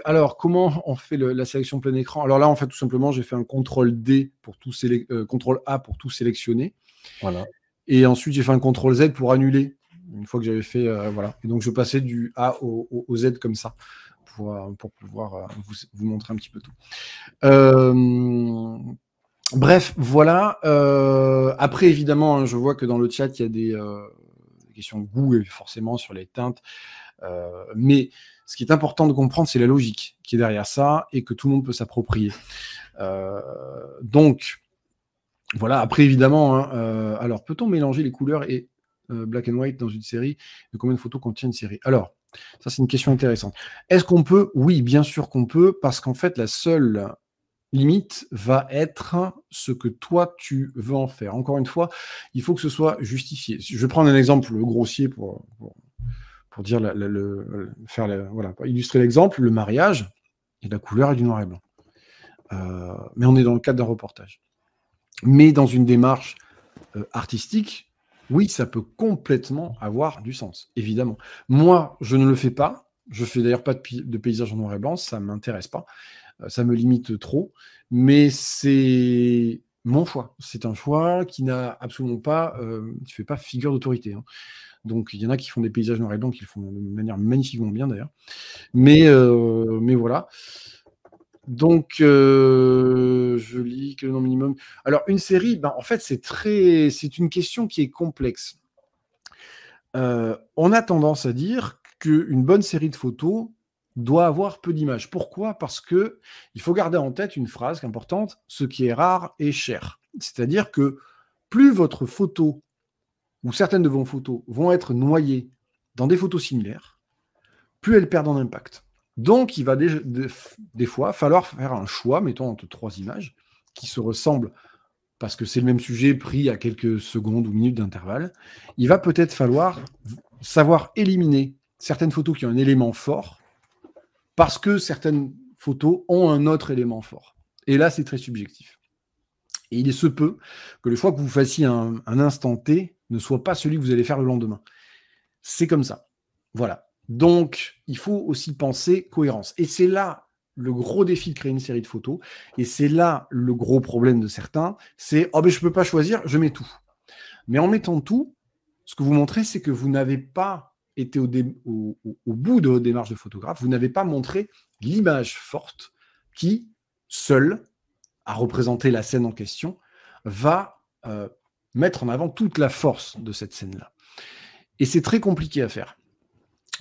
Alors, comment on fait la sélection plein écran? Alors là, en fait, tout simplement, j'ai fait un CTRL D pour CTRL A pour tout sélectionner. Voilà. Et ensuite, j'ai fait un CTRL Z pour annuler. Une fois que j'avais fait, voilà. Et donc, je passais du A au Z comme ça pour pouvoir vous montrer un petit peu tout. Bref, voilà. Après, évidemment, hein, je vois que dans le chat, il y a des questions de goût, forcément, sur les teintes. Mais ce qui est important de comprendre, c'est la logique qui est derrière ça et que tout le monde peut s'approprier. Donc, voilà. Après, évidemment, hein, alors, peut-on mélanger les couleurs et black and white dans une série? De combien de photos contient une série? Alors, ça, c'est une question intéressante. Est-ce qu'on peut? Oui, bien sûr qu'on peut, parce qu'en fait, la seule limite va être ce que toi, tu veux en faire. Encore une fois, il faut que ce soit justifié. Je vais prendre un exemple grossier pour dire voilà, pour illustrer l'exemple. Le mariage, et la couleur est du noir et blanc. Mais on est dans le cadre d'un reportage. Mais dans une démarche artistique, oui, ça peut complètement avoir du sens, évidemment. Moi, je ne le fais pas. Je fais d'ailleurs pas de paysage en noir et blanc, ça ne m'intéresse pas. Ça me limite trop. Mais c'est mon choix. C'est un choix qui n'a absolument pas, qui fait pas figure d'autorité, hein. Donc, il y en a qui font des paysages noir et blanc, qui le font de manière magnifiquement bien, d'ailleurs. Mais voilà. Donc, je lis que le nombre minimum. Alors, une série, en fait, c'est une question qui est complexe. On a tendance à dire qu'une bonne série de photos doit avoir peu d'images. Pourquoi? Parce que il faut garder en tête une phrase importante: ce qui est rare est cher. C'est-à-dire que plus votre photo ou certaines de vos photos vont être noyées dans des photos similaires, plus elles perdent en impact. Donc, il va des fois falloir faire un choix, mettons entre 3 images qui se ressemblent parce que c'est le même sujet pris à quelques secondes ou minutes d'intervalle. Il va peut-être falloir savoir éliminer certaines photos qui ont un élément fort parce que certaines photos ont un autre élément fort. Et là, c'est très subjectif. Et il se peut que le choix que vous fassiez un instant T ne soit pas celui que vous allez faire le lendemain. C'est comme ça. Voilà. Donc, il faut aussi penser cohérence. Et c'est là le gros défi de créer une série de photos. Et c'est là le gros problème de certains. C'est « Oh, ben je ne peux pas choisir, je mets tout ». Mais en mettant tout, ce que vous montrez, c'est que vous n'avez pas été au bout de votre démarche de photographe. Vous n'avez pas montré l'image forte qui, seule, à représenter la scène en question, va mettre en avant toute la force de cette scène-là. Et c'est très compliqué à faire.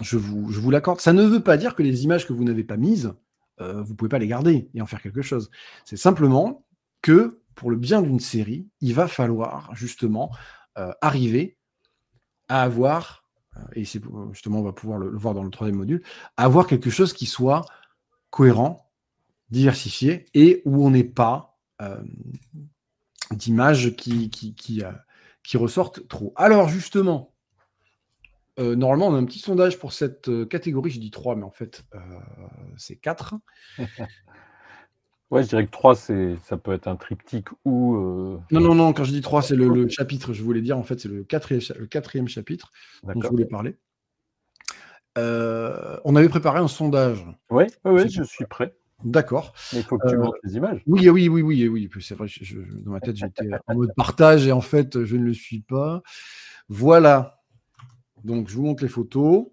Je vous l'accorde. Ça ne veut pas dire que les images que vous n'avez pas mises, vous ne pouvez pas les garder et en faire quelque chose. C'est simplement que, pour le bien d'une série, il va falloir justement arriver à avoir, et c'est justement, on va pouvoir le voir dans le 3e module, à avoir quelque chose qui soit cohérent, diversifié, et où on n'ait pas d'images qui ressortent trop. Alors justement, normalement, on a un petit sondage pour cette catégorie. J'ai dit 3, mais en fait, c'est 4. Ouais, je dirais que 3, ça peut être un triptyque ou... Non, quand je dis 3, c'est le chapitre, je voulais dire, en fait, c'est le 4e chapitre dont je voulais parler. On avait préparé un sondage. Oui, je suis prêt. D'accord. Mais il faut que tu montres les images. Oui. C'est vrai, dans ma tête, j'étais en mode partage et en fait, je ne le suis pas. Voilà. Donc, je vous montre les photos.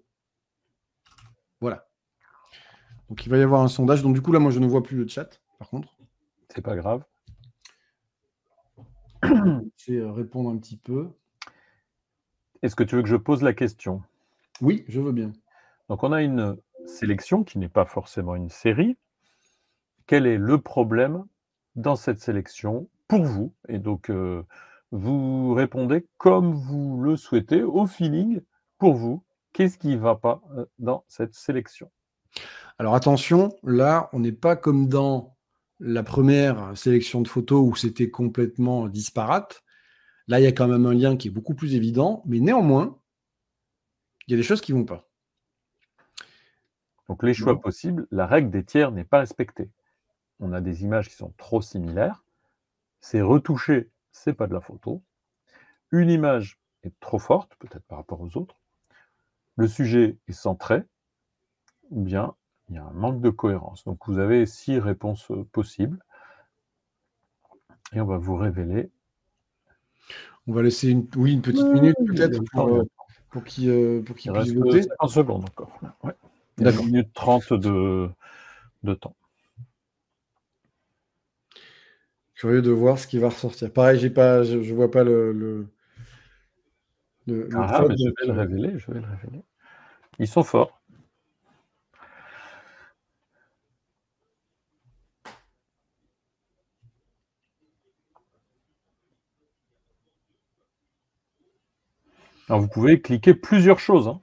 Voilà. Donc, il va y avoir un sondage. Donc, du coup, là, moi, je ne vois plus le chat, par contre. C'est pas grave. Je vais répondre un petit peu. Est-ce que tu veux que je pose la question? Oui, je veux bien. Donc, on a une sélection qui n'est pas forcément une série. Quel est le problème dans cette sélection pour vous? Et donc, vous répondez comme vous le souhaitez, au feeling, pour vous. Qu'est-ce qui ne va pas dans cette sélection? Alors attention, là, on n'est pas comme dans la première sélection de photos où c'était complètement disparate. Là, il y a quand même un lien qui est beaucoup plus évident, mais néanmoins, il y a des choses qui ne vont pas. Donc les choix possibles, la règle des tiers n'est pas respectée. On a des images qui sont trop similaires. C'est retouché, c'est pas de la photo. Une image est trop forte, peut-être par rapport aux autres. Le sujet est centré, ou bien il y a un manque de cohérence. Donc vous avez 6 réponses possibles. Et on va vous révéler. On va laisser une petite minute peut-être pour qu'ils puissent voter. 50 secondes encore. Ouais. D'accord. 1 minute 30 de temps. Curieux de voir ce qui va ressortir. Pareil, je ne vois pas le mais je vais le révéler, Ils sont forts. Alors vous pouvez cliquer plusieurs choses. Hein.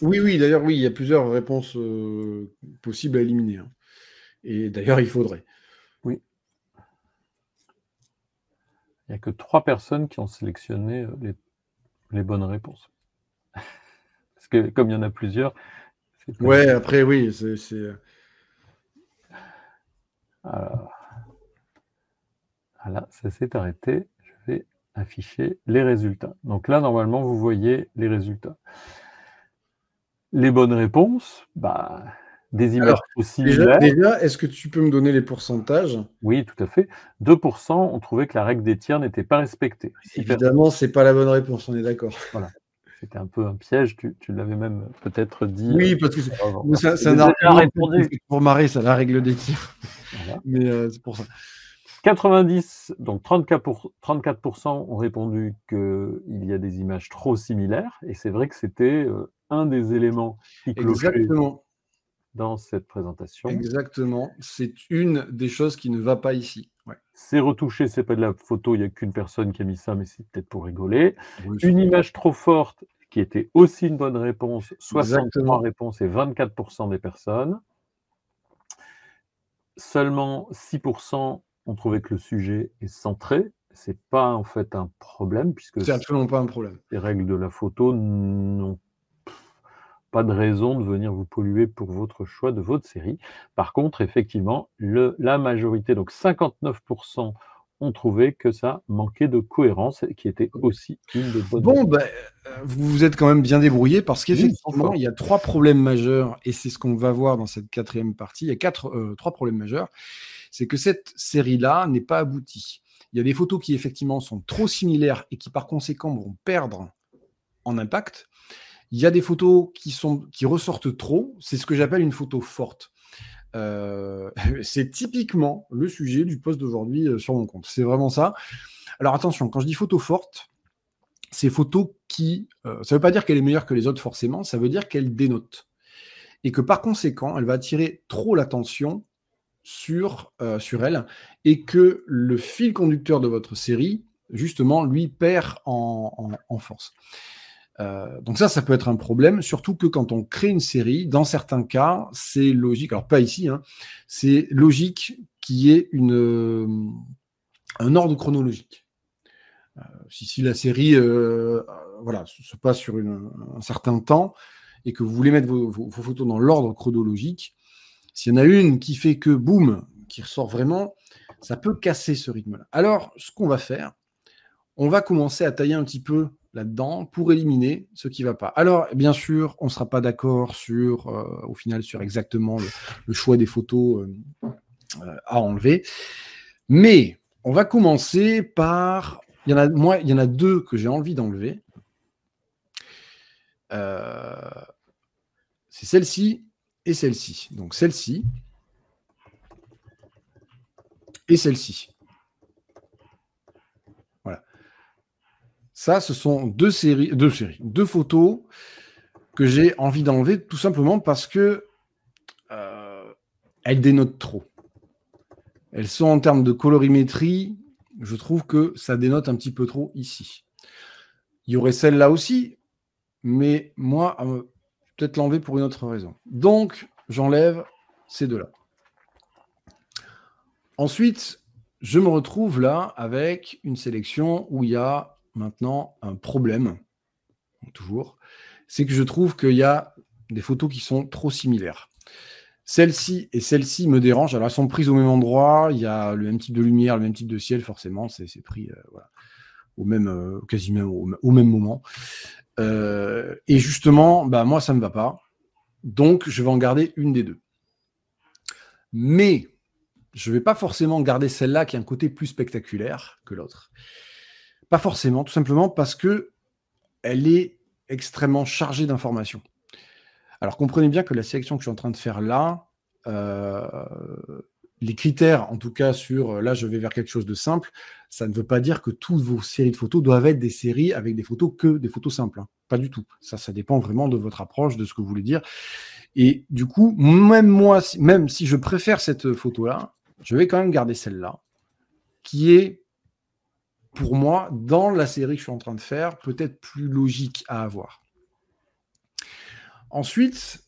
Oui, d'ailleurs, oui, il y a plusieurs réponses possibles à éliminer. Hein. Et d'ailleurs, il faudrait. Oui. Il n'y a que 3 personnes qui ont sélectionné les bonnes réponses. Parce que comme il y en a plusieurs... Ouais, après, oui, c'est... Voilà, ça s'est arrêté. Je vais afficher les résultats. Donc là, normalement, vous voyez les résultats. Les bonnes réponses, des images similaires. Déjà, est-ce que tu peux me donner les pourcentages? Oui, tout à fait. 2% ont trouvé que la règle des tiers n'était pas respectée. Évidemment, ce n'est pas la bonne réponse, on est d'accord. Voilà. C'était un peu un piège, tu l'avais même peut-être dit. Oui, parce que c'est un argument pour marrer, ça, la règle des tiers. Voilà. Mais c'est pour ça. 90, donc 34% ont répondu qu'il y a des images trop similaires, et c'est vrai que c'était un des éléments qui clochait dans cette présentation. Exactement, c'est une des choses qui ne va pas ici. Ouais. C'est retouché, c'est pas de la photo, il n'y a qu'une personne qui a mis ça, mais c'est peut-être pour rigoler. Oui, une image trop forte, qui était aussi une bonne réponse, 63 réponses et 24% des personnes. Seulement 6% ont trouvé que le sujet est centré. C'est pas en fait un problème, puisque c'est absolument pas un problème. Les règles de la photo n'ont pas de raison de venir vous polluer pour votre choix de votre série. Par contre, effectivement, la majorité, donc 59%, ont trouvé que ça manquait de cohérence, qui était aussi une des bonnes. Bon, vous vous êtes quand même bien débrouillé parce qu'effectivement, il y a 3 problèmes majeurs, et c'est ce qu'on va voir dans cette 4e partie. Il y a 3 problèmes majeurs. C'est que cette série-là n'est pas aboutie. Il y a des photos qui, effectivement, sont trop similaires et qui, par conséquent, vont perdre en impact. Il y a des photos qui ressortent trop. C'est ce que j'appelle une photo forte. C'est typiquement le sujet du post d'aujourd'hui sur mon compte. C'est vraiment ça. Alors attention, quand je dis photo forte, c'est photo qui... ça ne veut pas dire qu'elle est meilleure que les autres forcément, ça veut dire qu'elle dénote. Et que par conséquent, elle va attirer trop l'attention sur elle, et que le fil conducteur de votre série, justement, lui perd en force. Donc ça peut être un problème, surtout que quand on crée une série, dans certains cas, c'est logique, alors pas ici, hein, c'est logique qu'il y ait un ordre chronologique. Si la série se passe sur un certain temps, et que vous voulez mettre vos photos dans l'ordre chronologique, s'il y en a une qui fait que, boum, qui ressort vraiment, ça peut casser ce rythme-là. Alors, ce qu'on va faire, on va commencer à tailler un petit peu là-dedans pour éliminer ce qui ne va pas. Alors, bien sûr, on ne sera pas d'accord au final, sur exactement le choix des photos à enlever. Mais on va commencer par... il y en a 2 que j'ai envie d'enlever. C'est celle-ci et celle-ci. Donc celle-ci et celle-ci. Voilà. Ça, ce sont deux photos que j'ai envie d'enlever, tout simplement parce que elles dénotent trop. Elles sont, en termes de colorimétrie, je trouve que ça dénote un petit peu trop ici. Il y aurait celle-là aussi, mais moi, peut-être l'enlever pour une autre raison. Donc, j'enlève ces 2-là. Ensuite, je me retrouve là avec une sélection où il y a maintenant un problème, toujours, c'est que je trouve qu'il y a des photos qui sont trop similaires. Celle-ci et celle-ci me dérangent. Alors, elles sont prises au même endroit, il y a le même type de lumière, le même type de ciel, forcément, c'est pris voilà, quasiment au même moment. Et justement, bah, moi, ça ne me va pas. Donc, je vais en garder une des deux. Mais je ne vais pas forcément garder celle-là qui a un côté plus spectaculaire que l'autre. Pas forcément, tout simplement parce qu'elle est extrêmement chargée d'informations. Alors, comprenez bien que la sélection que je suis en train de faire là, les critères, en tout cas sur là, je vais vers quelque chose de simple, ça ne veut pas dire que toutes vos séries de photos doivent être des séries avec des photos que des photos simples. Hein. Pas du tout. Ça dépend vraiment de votre approche, de ce que vous voulez dire. Et du coup, même moi, même si je préfère cette photo-là, je vais quand même garder celle-là, qui est, pour moi, dans la série que je suis en train de faire, peut-être plus logique à avoir. Ensuite,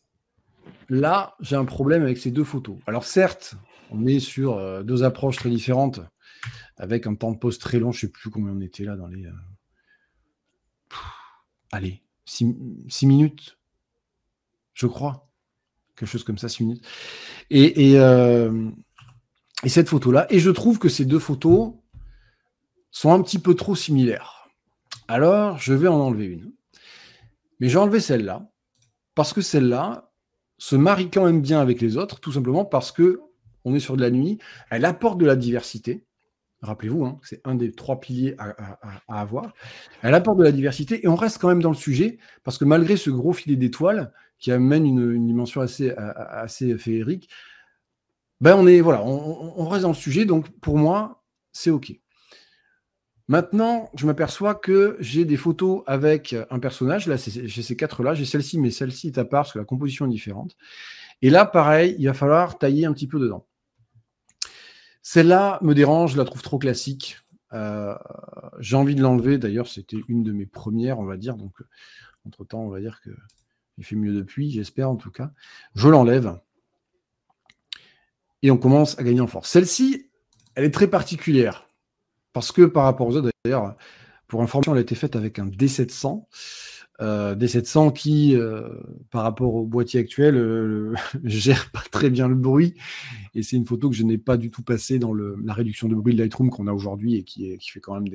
là, j'ai un problème avec ces deux photos. Alors certes, on est sur deux approches très différentes, avec un temps de pause très long. Je ne sais plus combien on était là dans les... allez, 6 minutes, je crois. Quelque chose comme ça, 6 minutes. Et cette photo-là, et je trouve que ces deux photos sont un petit peu trop similaires. Alors, je vais en enlever une. Mais j'ai enlevé celle-là, parce que celle-là se marie quand même bien avec les autres, tout simplement parce que on est sur de la nuit, elle apporte de la diversité. Rappelez-vous, hein, c'est un des 3 piliers à avoir. Elle apporte de la diversité et on reste quand même dans le sujet, parce que malgré ce gros filet d'étoiles qui amène une dimension assez féerique, ben on reste dans le sujet, donc pour moi, c'est OK. Maintenant, je m'aperçois que j'ai des photos avec un personnage. Là, j'ai ces 4-là. J'ai celle-ci, mais celle-ci est à part parce que la composition est différente. Et là, pareil, il va falloir tailler un petit peu dedans. Celle-là me dérange, je la trouve trop classique. J'ai envie de l'enlever. D'ailleurs, c'était une de mes premières, on va dire. Donc, entre-temps, on va dire que j'ai fait mieux depuis, j'espère en tout cas. Je l'enlève. Et on commence à gagner en force. Celle-ci, elle est très particulière. Parce que par rapport aux autres, d'ailleurs, pour information, elle a été faite avec un D700. D700 qui, par rapport au boîtier actuel, gère pas très bien le bruit. Et c'est une photo que je n'ai pas du tout passée dans la réduction de bruit de Lightroom qu'on a aujourd'hui et qui fait quand même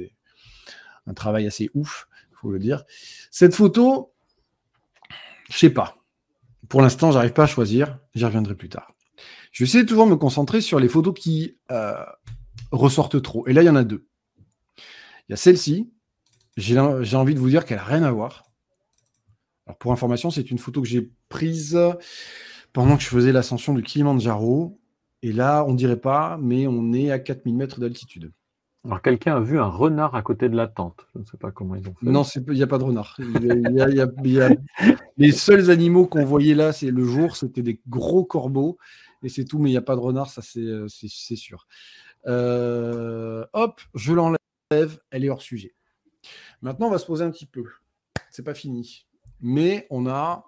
un travail assez ouf, il faut le dire. Cette photo, je sais pas. Pour l'instant, j'arrive pas à choisir. J'y reviendrai plus tard. Je vais essayer de toujours me concentrer sur les photos qui ressortent trop. Et là, il y en a deux. Il y a celle-ci. J'ai envie de vous dire qu'elle n'a rien à voir. Alors, pour information, c'est une photo que j'ai prise pendant que je faisais l'ascension du Kilimandjaro. Et là, on ne dirait pas, mais on est à 4000 mètres d'altitude. Alors, quelqu'un a vu un renard à côté de la tente. Je ne sais pas comment ils ont fait. Non, il n'y a pas de renard. Les seuls animaux qu'on voyait là, c'est le jour, c'était des gros corbeaux. Et c'est tout, mais il n'y a pas de renard, ça c'est sûr. Hop, je l'enlève, elle est hors sujet. Maintenant, on va se poser un petit peu. C'est pas fini. Mais on a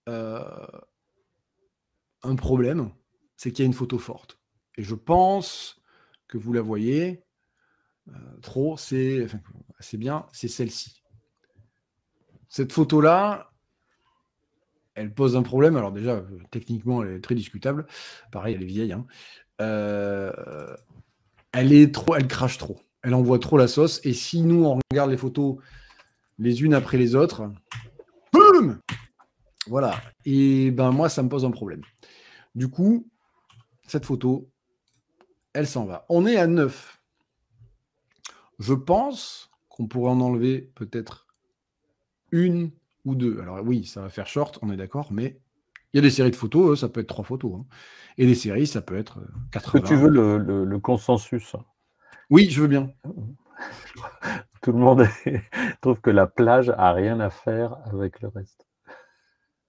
un problème, c'est qu'il y a une photo forte. Et je pense que vous la voyez trop, c'est bien, c'est celle-ci. Cette photo-là, elle pose un problème. Alors déjà, techniquement, elle est très discutable. Pareil, elle est vieille. Hein. Elle crache trop. Elle envoie trop la sauce. Et si nous, on regarde les photos les unes après les autres, boum, voilà. Et ben moi, ça me pose un problème. Du coup, cette photo, elle s'en va. On est à 9. Je pense qu'on pourrait en enlever peut-être une ou deux. Alors oui, ça va faire short, on est d'accord, mais il y a des séries de photos, ça peut être 3 photos. Hein. Et des séries, ça peut être 80. Est-ce que tu veux le consensus? Oui, je veux bien. Tout le monde trouve que la plage a rien à faire avec le reste.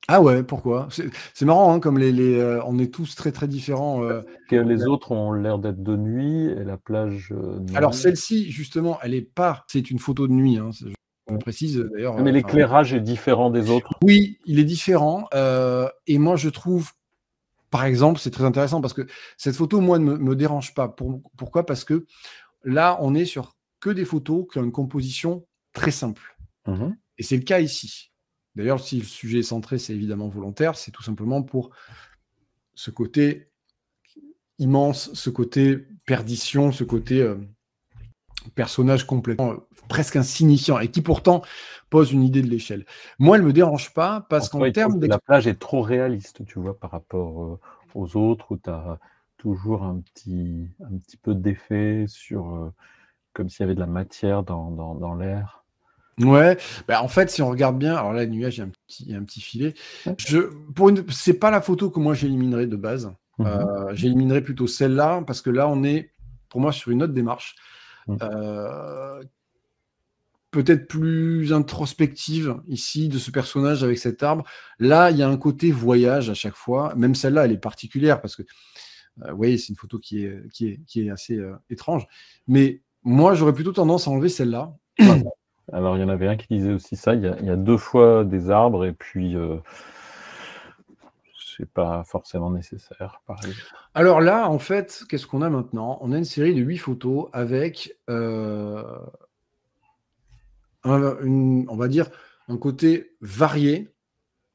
Ah ouais, pourquoi? C'est marrant, hein, comme on est tous très très différents. Que les autres ont l'air d'être de nuit et la plage. Non. Alors celle-ci, justement, elle n'est pas. C'est une photo de nuit, hein, je précise d'ailleurs. Mais l'éclairage est différent des autres. Oui, il est différent. Et moi, je trouve par exemple, c'est très intéressant parce que cette photo, moi, ne me dérange pas. Pourquoi? Parce que là, on est sur que des photos qui ont une composition très simple. Mmh. Et c'est le cas ici. D'ailleurs, si le sujet est centré, c'est évidemment volontaire. C'est tout simplement pour ce côté immense, ce côté perdition, ce côté personnage complètement presque insignifiant et qui pourtant pose une idée de l'échelle. Moi, elle ne me dérange pas parce Pour toi, qu'en il trouve termes que la plage est trop réaliste, tu vois, par rapport, aux autres où tu as toujours un petit peu d'effet sur, comme s'il y avait de la matière dans l'air. Ouais, bah, en fait, si on regarde bien, alors là, le nuage, il y a un petit filet. Ouais. C'est pas la photo que moi j'éliminerais de base. Mmh. J'éliminerais plutôt celle-là, parce que là, on est, pour moi, sur une autre démarche, Mmh. euh, peut-être plus introspective ici de ce personnage avec cet arbre. Là, il y a un côté voyage à chaque fois. Même celle-là, elle est particulière parce que, vous voyez, c'est une photo qui est assez étrange. Mais moi, j'aurais plutôt tendance à enlever celle-là. Alors, il y en avait un qui disait aussi ça, il y a 2 fois des arbres et puis, c'est pas forcément nécessaire, pareil. Alors là, en fait, qu'est-ce qu'on a maintenant? On a une série de 8 photos avec, on va dire, un côté varié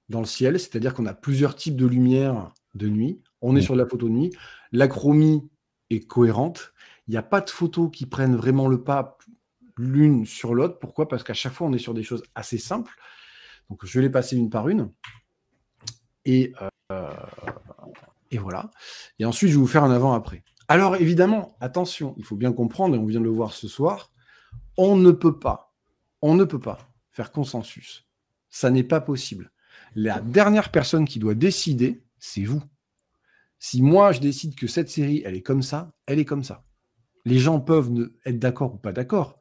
dans le ciel, c'est-à-dire qu'on a plusieurs types de lumière de nuit. On est Mmh. sur de la photo de nuit. La chromie est cohérente. Il n'y a pas de photos qui prennent vraiment le pas l'une sur l'autre. Pourquoi? Parce qu'à chaque fois, on est sur des choses assez simples. Donc, je vais les passer une par une. Et, et voilà. Et ensuite, je vais vous faire un avant-après. Alors, évidemment, attention, il faut bien comprendre, et on vient de le voir ce soir, on ne peut pas faire consensus. Ça n'est pas possible. La dernière personne qui doit décider, c'est vous. Si moi, je décide que cette série, elle est comme ça, elle est comme ça. Les gens peuvent être d'accord ou pas d'accord.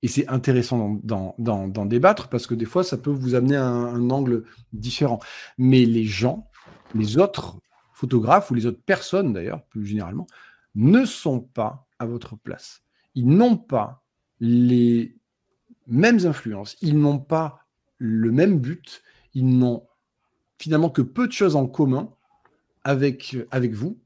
Et c'est intéressant d'en débattre parce que des fois, ça peut vous amener à un angle différent. Mais les gens, les autres photographes ou les autres personnes d'ailleurs, plus généralement, ne sont pas à votre place. Ils n'ont pas les mêmes influences, ils n'ont pas le même but, ils n'ont finalement que peu de choses en commun avec vous.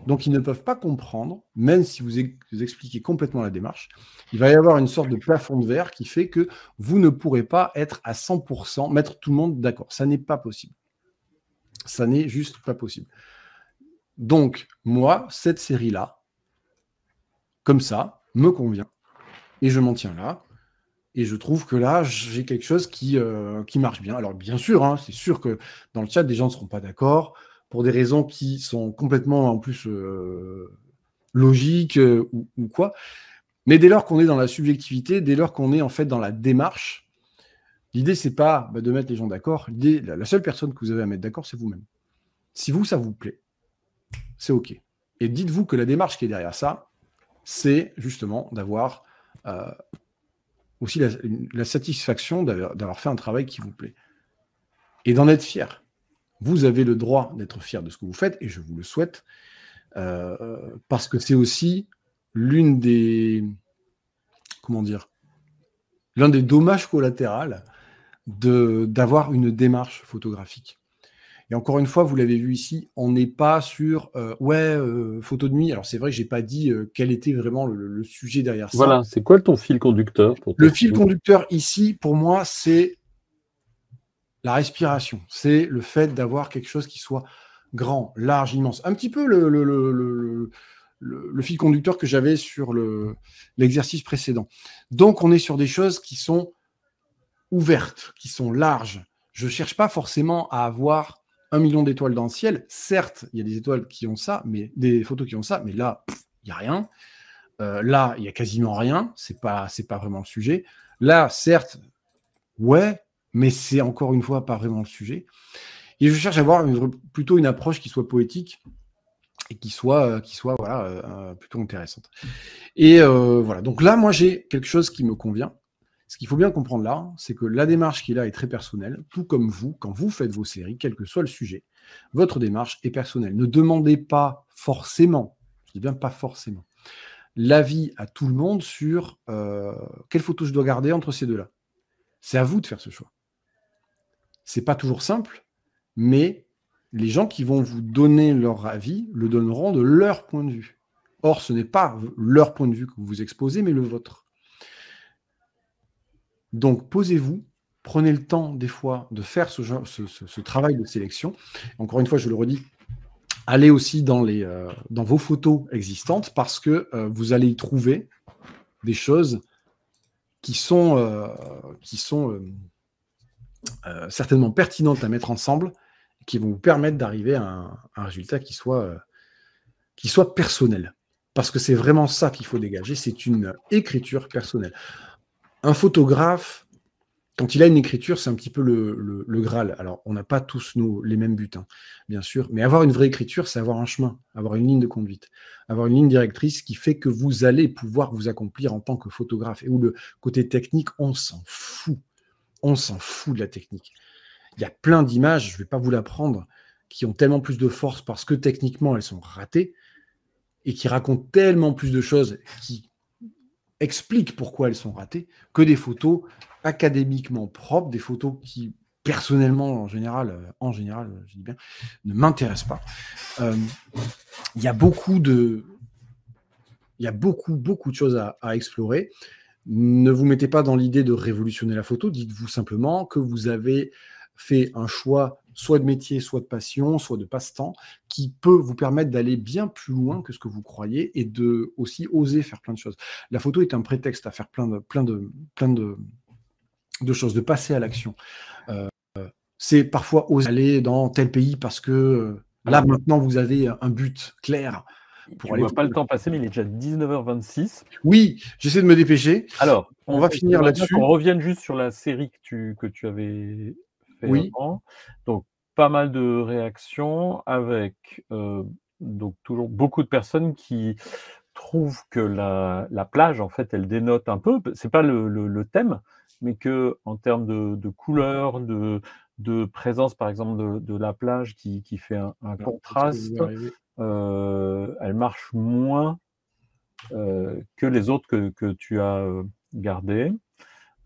Donc, ils ne peuvent pas comprendre, même si vous expliquez complètement la démarche. Il va y avoir une sorte de plafond de verre qui fait que vous ne pourrez pas être à 100%, mettre tout le monde d'accord. Ça n'est pas possible. Ça n'est juste pas possible. Donc, moi, cette série-là, comme ça, me convient. Et je m'en tiens là. Et je trouve que là, j'ai quelque chose qui marche bien. Alors, bien sûr, hein, c'est sûr que dans le chat, des gens ne seront pas d'accord pour des raisons qui sont complètement, en plus, logiques ou quoi. Mais dès lors qu'on est dans la subjectivité, dès lors qu'on est en fait dans la démarche, l'idée, c'est pas de mettre les gens d'accord. L'idée, la seule personne que vous avez à mettre d'accord, c'est vous-même. Si vous, ça vous plaît, c'est OK. Et dites-vous que la démarche qui est derrière ça, c'est justement d'avoir aussi la satisfaction d'avoir fait un travail qui vous plaît. Et d'en être fier. Vous avez le droit d'être fier de ce que vous faites, et je vous le souhaite, parce que c'est aussi l'une des... Comment dire? L'un des dommages collatéraux d'avoir une démarche photographique. Et encore une fois, vous l'avez vu ici, on n'est pas sur photo de nuit. Alors c'est vrai que j'ai pas dit quel était vraiment le sujet derrière ça. Voilà, c'est quoi ton fil conducteur pour Le ta fil série? conducteur ici, pour moi, c'est la respiration. C'est le fait d'avoir quelque chose qui soit grand, large, immense. Un petit peu le fil conducteur que j'avais sur l'exercice précédent. Donc on est sur des choses qui sont ouvertes, qui sont larges. Je ne cherche pas forcément à avoir 1 million d'étoiles dans le ciel. Certes, il y a des étoiles qui ont ça, mais des photos qui ont ça, mais là, il n'y a rien. Là, il n'y a quasiment rien. C'est pas vraiment le sujet. Là, certes, ouais, mais c'est encore une fois pas vraiment le sujet. Et je cherche à avoir plutôt une approche qui soit poétique et qui soit voilà, plutôt intéressante. Et voilà. Donc là, moi, j'ai quelque chose qui me convient. Ce qu'il faut bien comprendre là, c'est que la démarche qui est là est très personnelle, tout comme vous, quand vous faites vos séries, quel que soit le sujet, votre démarche est personnelle. Ne demandez pas forcément, je dis bien pas forcément, l'avis à tout le monde sur quelle photo je dois garder entre ces deux-là. C'est à vous de faire ce choix. C'est pas toujours simple, mais les gens qui vont vous donner leur avis le donneront de leur point de vue. Or, ce n'est pas leur point de vue que vous exposez, mais le vôtre. Donc, posez-vous, prenez le temps, des fois, de faire ce travail de sélection. Encore une fois, je le redis, allez aussi dans vos photos existantes parce que vous allez y trouver des choses qui sont certainement pertinentes à mettre ensemble, qui vont vous permettre d'arriver à un résultat qui soit personnel. Parce que c'est vraiment ça qu'il faut dégager, c'est une écriture personnelle. Un photographe, quand il a une écriture, c'est un petit peu le Graal. Alors, on n'a pas tous les mêmes buts, hein, bien sûr, mais avoir une vraie écriture, c'est avoir un chemin, avoir une ligne de conduite, avoir une ligne directrice qui fait que vous allez pouvoir vous accomplir en tant que photographe. Et où le côté technique, on s'en fout. On s'en fout de la technique. Il y a plein d'images, je ne vais pas vous l'apprendre, qui ont tellement plus de force parce que techniquement, elles sont ratées et qui racontent tellement plus de choses qui expliquent pourquoi elles sont ratées que des photos académiquement propres, des photos qui, personnellement, en général, je dis bien, ne m'intéressent pas. Il y a beaucoup de choses à explorer. Ne vous mettez pas dans l'idée de révolutionner la photo, dites-vous simplement que vous avez fait un choix soit de métier, soit de passion, soit de passe-temps, qui peut vous permettre d'aller bien plus loin que ce que vous croyez et de aussi oser faire plein de choses. La photo est un prétexte à faire plein de choses, de passer à l'action. C'est parfois oser aller dans tel pays parce que là, maintenant, vous avez un but clair. Tu ne vois pas le temps passer, mais il est déjà 19h26. Oui, j'essaie de me dépêcher. Alors, on va finir là-dessus. On revienne juste sur la série que tu avais fait avant. Donc, pas mal de réactions avec donc toujours beaucoup de personnes qui trouvent que la plage, en fait, elle dénote un peu. C'est pas le thème, mais que en termes de couleur, de présence, par exemple, de la plage qui fait un contraste, elle marche moins que les autres que tu as gardées.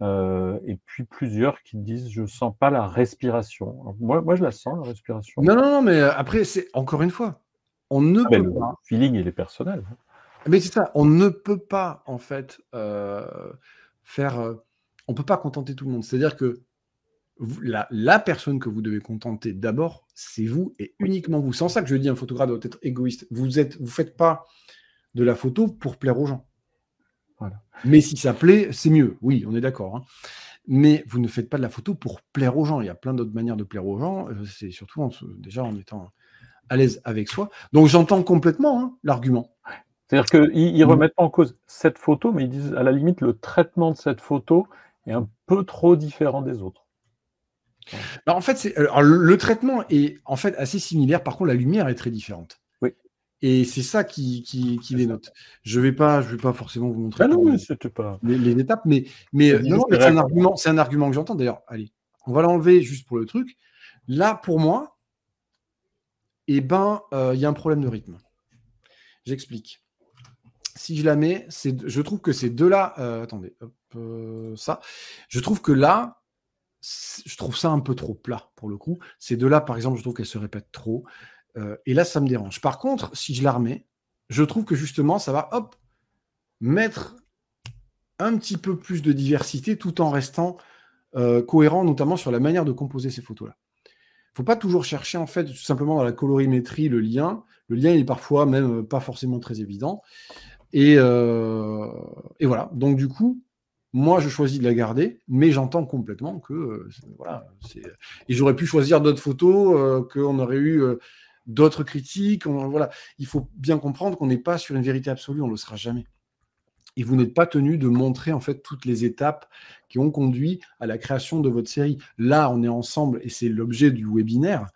Et puis plusieurs qui disent je sens pas la respiration. Alors, moi je la sens la respiration. Non, mais après c'est encore une fois, on ne peut pas. Le feeling il est personnel. Mais c'est ça, on ne peut pas en fait on peut pas contenter tout le monde. C'est-à-dire que la personne que vous devez contenter d'abord, c'est vous et uniquement vous. C'est en ça que je dis un photographe doit être égoïste. Vous faites pas de la photo pour plaire aux gens. Voilà. Mais si ça plaît, c'est mieux. Oui, on est d'accord. Hein. Mais vous ne faites pas de la photo pour plaire aux gens. Il y a plein d'autres manières de plaire aux gens. C'est surtout déjà en étant à l'aise avec soi. Donc j'entends complètement l'argument. C'est-à-dire qu'ils ne remettent pas en cause cette photo, mais ils disent à la limite le traitement de cette photo est un peu trop différent des autres. Alors, en fait, le traitement est en fait assez similaire. Par contre, la lumière est très différente. Oui. Et c'est ça qui dénote. Je vais pas forcément vous montrer les étapes, mais c'est un argument que j'entends. D'ailleurs, allez, on va l'enlever juste pour le truc. Là, pour moi, il y a un problème de rythme. J'explique. Si je la mets, je trouve que ces deux-là... attendez, ça. Je trouve que là, je trouve ça un peu trop plat, pour le coup. Ces deux-là, par exemple, je trouve qu'elles se répètent trop. Et là, ça me dérange. Par contre, si je la remets, je trouve que justement, ça va, mettre un petit peu plus de diversité tout en restant cohérent, notamment sur la manière de composer ces photos-là. Il ne faut pas toujours chercher, en fait, tout simplement dans la colorimétrie, le lien. Le lien, il est parfois même pas forcément très évident. Et voilà. Donc, du coup, moi, je choisis de la garder, mais j'entends complètement que, voilà. Et j'aurais pu choisir d'autres photos, qu'on aurait eu d'autres critiques. Voilà. Il faut bien comprendre qu'on n'est pas sur une vérité absolue, on ne le sera jamais. Et vous n'êtes pas tenu de montrer en fait toutes les étapes qui ont conduit à la création de votre série. Là, on est ensemble et c'est l'objet du webinaire.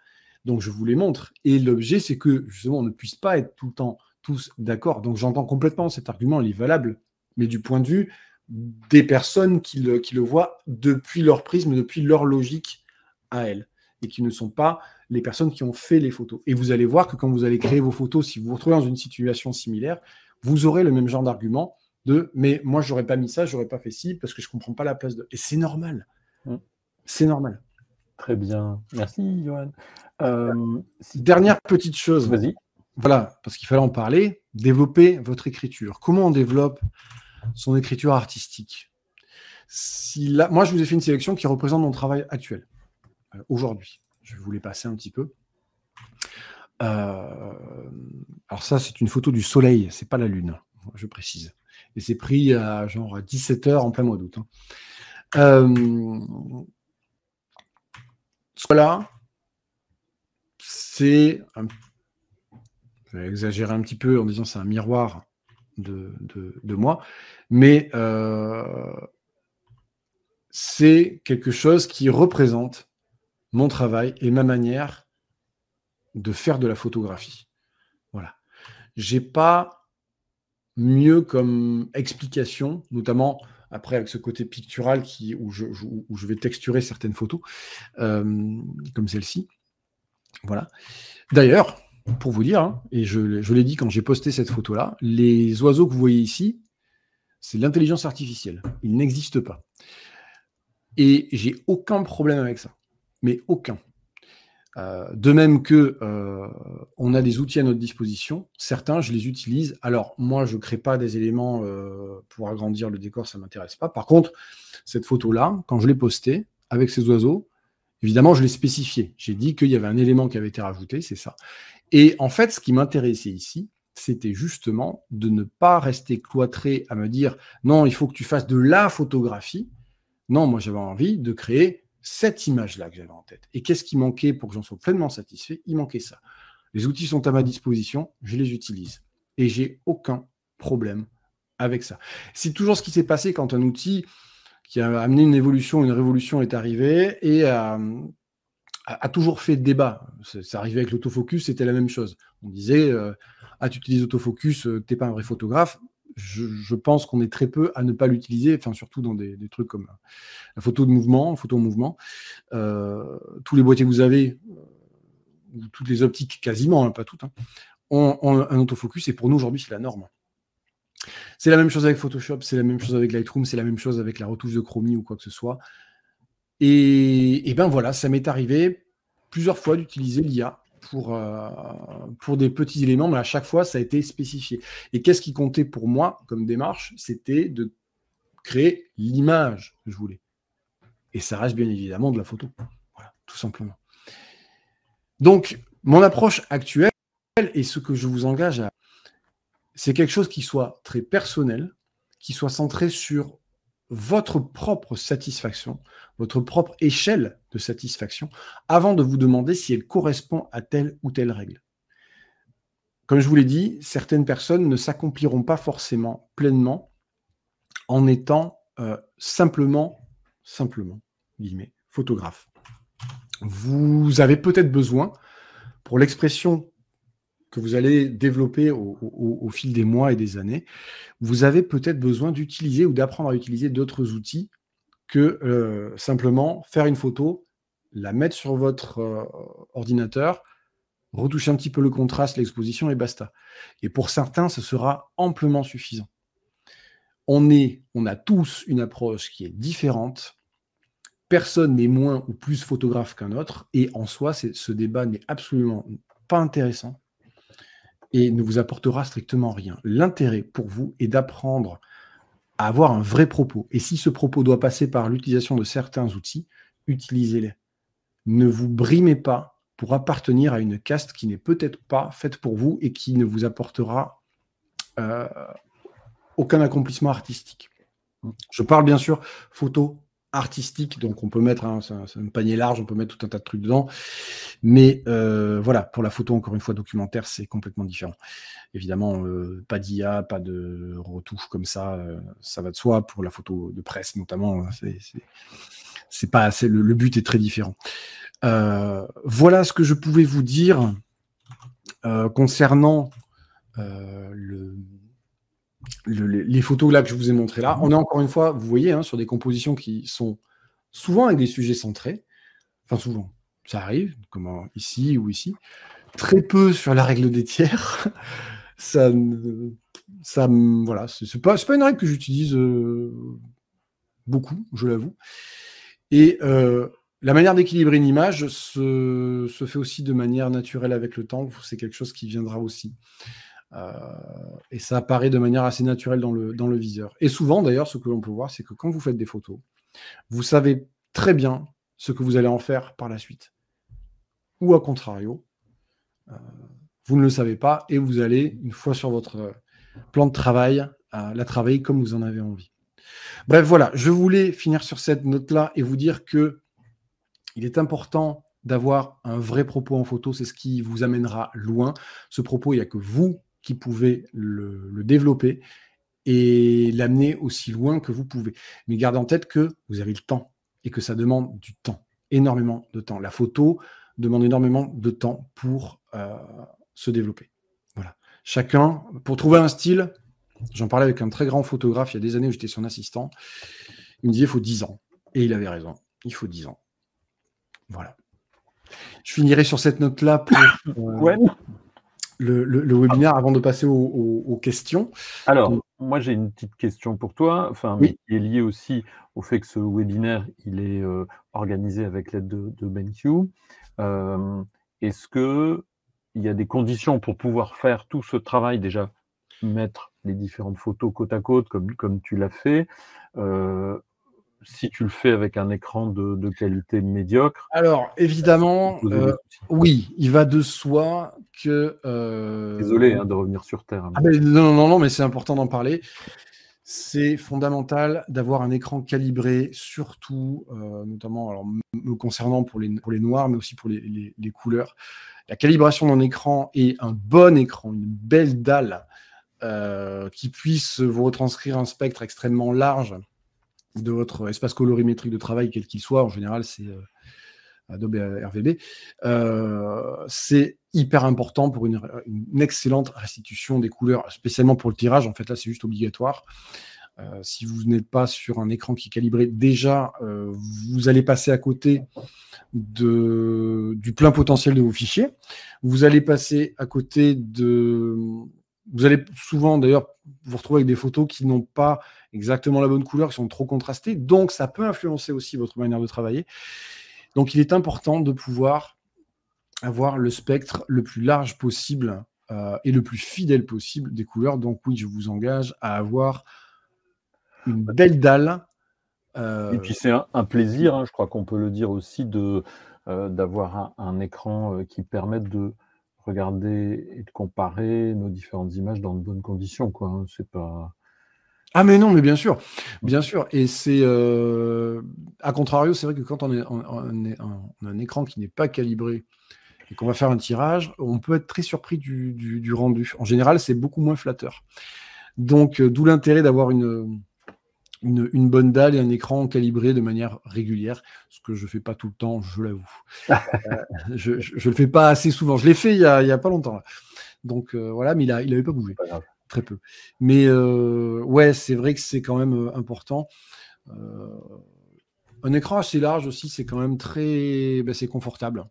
Donc, je vous les montre. Et l'objet, c'est que justement, on ne puisse pas être tout le temps tous d'accord. Donc, j'entends complètement cet argument, il est valable, mais du point de vue des personnes qui le voient depuis leur prisme, depuis leur logique à elles, et qui ne sont pas les personnes qui ont fait les photos. Et vous allez voir que quand vous allez créer vos photos, si vous vous retrouvez dans une situation similaire, vous aurez le même genre d'argument mais moi, j'aurais pas mis ça, j'aurais pas fait ci, parce que je comprends pas la place de... Et c'est normal. C'est normal. très bien. Merci, Johan. Dernière petite chose. Vas-y. Voilà, parce qu'il fallait en parler. Développer votre écriture. Comment on développe son écriture artistique? Moi, je vous ai fait une sélection qui représente mon travail actuel, aujourd'hui. Je vais vous les passer un petit peu. Alors ça, c'est une photo du soleil, c'est pas la lune, je précise. Et c'est pris à genre 17h en plein mois d'août. Voilà, c'est... Je vais exagérer un petit peu en disant c'est un miroir de moi, mais c'est quelque chose qui représente mon travail et ma manière de faire de la photographie. Voilà. J'ai pas mieux comme explication, notamment après avec ce côté pictural où je vais texturer certaines photos, comme celle-ci. Voilà. D'ailleurs, pour vous dire, hein, et je l'ai dit quand j'ai posté cette photo-là, les oiseaux que vous voyez ici, c'est l'intelligence artificielle. Ils n'existent pas. Et j'ai aucun problème avec ça. Mais aucun. De même que on a des outils à notre disposition, certains, je les utilise. Alors, moi, je ne crée pas des éléments pour agrandir le décor, ça ne m'intéresse pas. Par contre, cette photo-là, quand je l'ai postée, avec ces oiseaux, évidemment, je l'ai spécifié. J'ai dit qu'il y avait un élément qui avait été rajouté, c'est ça. Et en fait, ce qui m'intéressait ici, c'était justement de ne pas rester cloîtré à me dire « Non, il faut que tu fasses de la photographie ». Non, moi, j'avais envie de créer cette image-là que j'avais en tête. Et qu'est-ce qui manquait pour que j'en sois pleinement satisfait? Il manquait ça. Les outils sont à ma disposition, je les utilise. Et j'ai aucun problème avec ça. C'est toujours ce qui s'est passé quand un outil qui a amené une évolution, une révolution est arrivé et a toujours fait débat. Ça arrivait avec l'autofocus, c'était la même chose. On disait tu utilises l'autofocus, t'es pas un vrai photographe. Je pense qu'on est très peu à ne pas l'utiliser, enfin surtout dans des trucs comme la photo de mouvement, photo en mouvement. Tous les boîtiers que vous avez, ou toutes les optiques quasiment, hein, pas toutes, hein, ont un autofocus et pour nous aujourd'hui c'est la norme. C'est la même chose avec Photoshop, c'est la même chose avec Lightroom, c'est la même chose avec la retouche de chromie ou quoi que ce soit. Et ben voilà, ça m'est arrivé plusieurs fois d'utiliser l'IA pour des petits éléments, mais à chaque fois, ça a été spécifié. Et qu'est-ce qui comptait pour moi comme démarche? C'était de créer l'image que je voulais. Et ça reste bien évidemment de la photo. Voilà, tout simplement. Donc, mon approche actuelle, et ce que je vous engage à, c'est quelque chose qui soit très personnel, qui soit centré sur votre propre satisfaction, votre propre échelle de satisfaction, avant de vous demander si elle correspond à telle ou telle règle. Comme je vous l'ai dit, certaines personnes ne s'accompliront pas forcément pleinement en étant simplement, guillemets, photographe. Vous avez peut-être besoin, pour l'expression que vous allez développer au fil des mois et des années, vous avez peut-être besoin d'utiliser ou d'apprendre à utiliser d'autres outils que simplement faire une photo, la mettre sur votre ordinateur, retoucher un petit peu le contraste, l'exposition et basta. Et pour certains, ce sera amplement suffisant. On a tous une approche qui est différente. Personne n'est moins ou plus photographe qu'un autre. Et en soi, ce débat n'est absolument pas intéressant et ne vous apportera strictement rien. L'intérêt pour vous est d'apprendre à avoir un vrai propos. Et si ce propos doit passer par l'utilisation de certains outils, utilisez-les. Ne vous brimez pas pour appartenir à une caste qui n'est peut-être pas faite pour vous et qui ne vous apportera aucun accomplissement artistique. Je parle bien sûr photo artistique, donc on peut mettre, c'est un panier large, on peut mettre tout un tas de trucs dedans, mais voilà, pour la photo, encore une fois, documentaire, c'est complètement différent. Évidemment, pas d'IA, pas de retouche comme ça, ça va de soi, pour la photo de presse notamment, c'est pas assez, le but est très différent. Voilà ce que je pouvais vous dire concernant les photos là que je vous ai montrées là. On est encore une fois, vous voyez, hein, sur des compositions qui sont souvent avec des sujets centrés. Enfin, souvent, ça arrive, comme ici ou ici. Très peu sur la règle des tiers. Voilà, c'est pas une règle que j'utilise beaucoup, je l'avoue. Et La manière d'équilibrer une image se fait aussi de manière naturelle avec le temps. C'est quelque chose qui viendra aussi. Et ça apparaît de manière assez naturelle dans le viseur. Et souvent, d'ailleurs, ce que l'on peut voir, c'est que quand vous faites des photos, vous savez très bien ce que vous allez en faire par la suite. Ou à contrario, vous ne le savez pas et vous allez, une fois sur votre plan de travail, la travailler comme vous en avez envie. Bref, voilà, je voulais finir sur cette note-là et vous dire que il est important d'avoir un vrai propos en photo, c'est ce qui vous amènera loin. Ce propos, il n'y a que vous qui pouvez le développer et l'amener aussi loin que vous pouvez. Mais gardez en tête que vous avez le temps et que ça demande du temps, énormément de temps. La photo demande énormément de temps pour se développer. Voilà. Chacun, pour trouver un style, j'en parlais avec un très grand photographe il y a des années où j'étais son assistant, il me disait il faut 10 ans. Et il avait raison, il faut 10 ans. Voilà. Je finirai sur cette note-là pour le webinaire avant de passer aux questions. Alors, moi j'ai une petite question pour toi, mais Oui. qui est liée aussi au fait que ce webinaire, il est organisé avec l'aide de BenQ. Est-ce qu'il y a des conditions pour pouvoir faire tout ce travail, déjà mettre les différentes photos côte à côte comme tu l'as fait, si tu le fais avec un écran de qualité médiocre? Alors, évidemment, oui, il va de soi que... Désolé de revenir sur terre. Non, mais c'est important d'en parler. C'est fondamental d'avoir un écran calibré, surtout, notamment, alors, me concernant pour les noirs, mais aussi pour les couleurs. La calibration d'un écran et un bon écran, une belle dalle, qui puisse vous retranscrire un spectre extrêmement large de votre espace colorimétrique de travail, quel qu'il soit. En général, c'est Adobe RVB. C'est hyper important pour une excellente restitution des couleurs, spécialement pour le tirage. En fait, là, c'est juste obligatoire. Si vous n'êtes pas sur un écran qui est calibré, déjà, vous allez passer à côté du plein potentiel de vos fichiers. Vous allez passer à côté Vous allez souvent, d'ailleurs, vous retrouver avec des photos qui n'ont pas exactement la bonne couleur, qui sont trop contrastées. Donc, ça peut influencer aussi votre manière de travailler. Donc, il est important de pouvoir avoir le spectre le plus large possible et le plus fidèle possible des couleurs. Donc, oui, je vous engage à avoir une belle dalle. Et puis c'est un plaisir, je crois qu'on peut le dire aussi, d'avoir un écran qui permette de regarder et de comparer nos différentes images dans de bonnes conditions, quoi. C'est pas... Ah mais non, mais bien sûr. Et c'est à contrario, c'est vrai que quand on a un écran qui n'est pas calibré et qu'on va faire un tirage, on peut être très surpris du rendu. En général, c'est beaucoup moins flatteur. Donc, d'où l'intérêt d'avoir une bonne dalle et un écran calibré de manière régulière, ce que je ne fais pas tout le temps, je l'avoue. Je le fais pas assez souvent. Je l'ai fait il y a pas longtemps. Là. Donc voilà, mais il avait pas bougé. Pas grave. Très peu. Mais ouais, c'est vrai que c'est quand même important. Un écran assez large aussi, c'est quand même très... c'est confortable.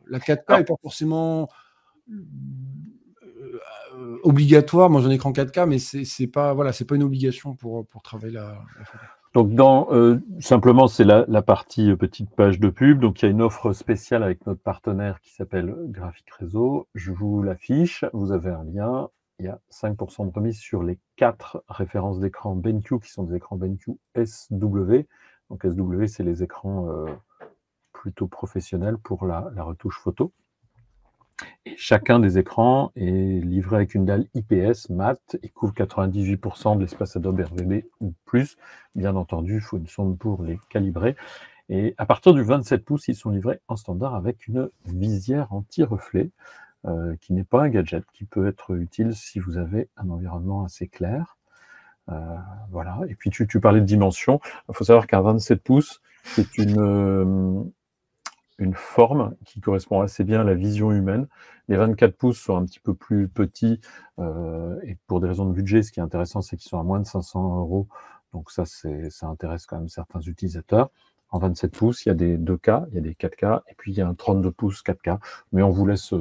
La 4K n'est pas forcément obligatoire. Moi, j'ai un écran 4K, mais c'est pas une obligation pour travailler la photo. Donc, simplement, c'est la partie petite page de pub. Donc, il y a une offre spéciale avec notre partenaire qui s'appelle Graphic Réseau. Je vous l'affiche. Vous avez un lien. Il y a 5% de remise sur les 4 références d'écran BenQ qui sont des écrans BenQ SW. Donc, SW, c'est les écrans plutôt professionnels pour la retouche photo. Et chacun des écrans est livré avec une dalle IPS mat et couvre 98% de l'espace Adobe RVB ou plus. Bien entendu, il faut une sonde pour les calibrer. Et à partir du 27 pouces, ils sont livrés en standard avec une visière anti-reflet, qui n'est pas un gadget, qui peut être utile si vous avez un environnement assez clair. Voilà. Et puis tu parlais de dimension. Il faut savoir qu'un 27 pouces, c'est une forme qui correspond assez bien à la vision humaine. Les 24 pouces sont un petit peu plus petits, et pour des raisons de budget, ce qui est intéressant, c'est qu'ils sont à moins de 500 €. Donc ça intéresse quand même certains utilisateurs. En 27 pouces, il y a des 2K, il y a des 4K, et puis il y a un 32 pouces 4K. Mais on vous laisse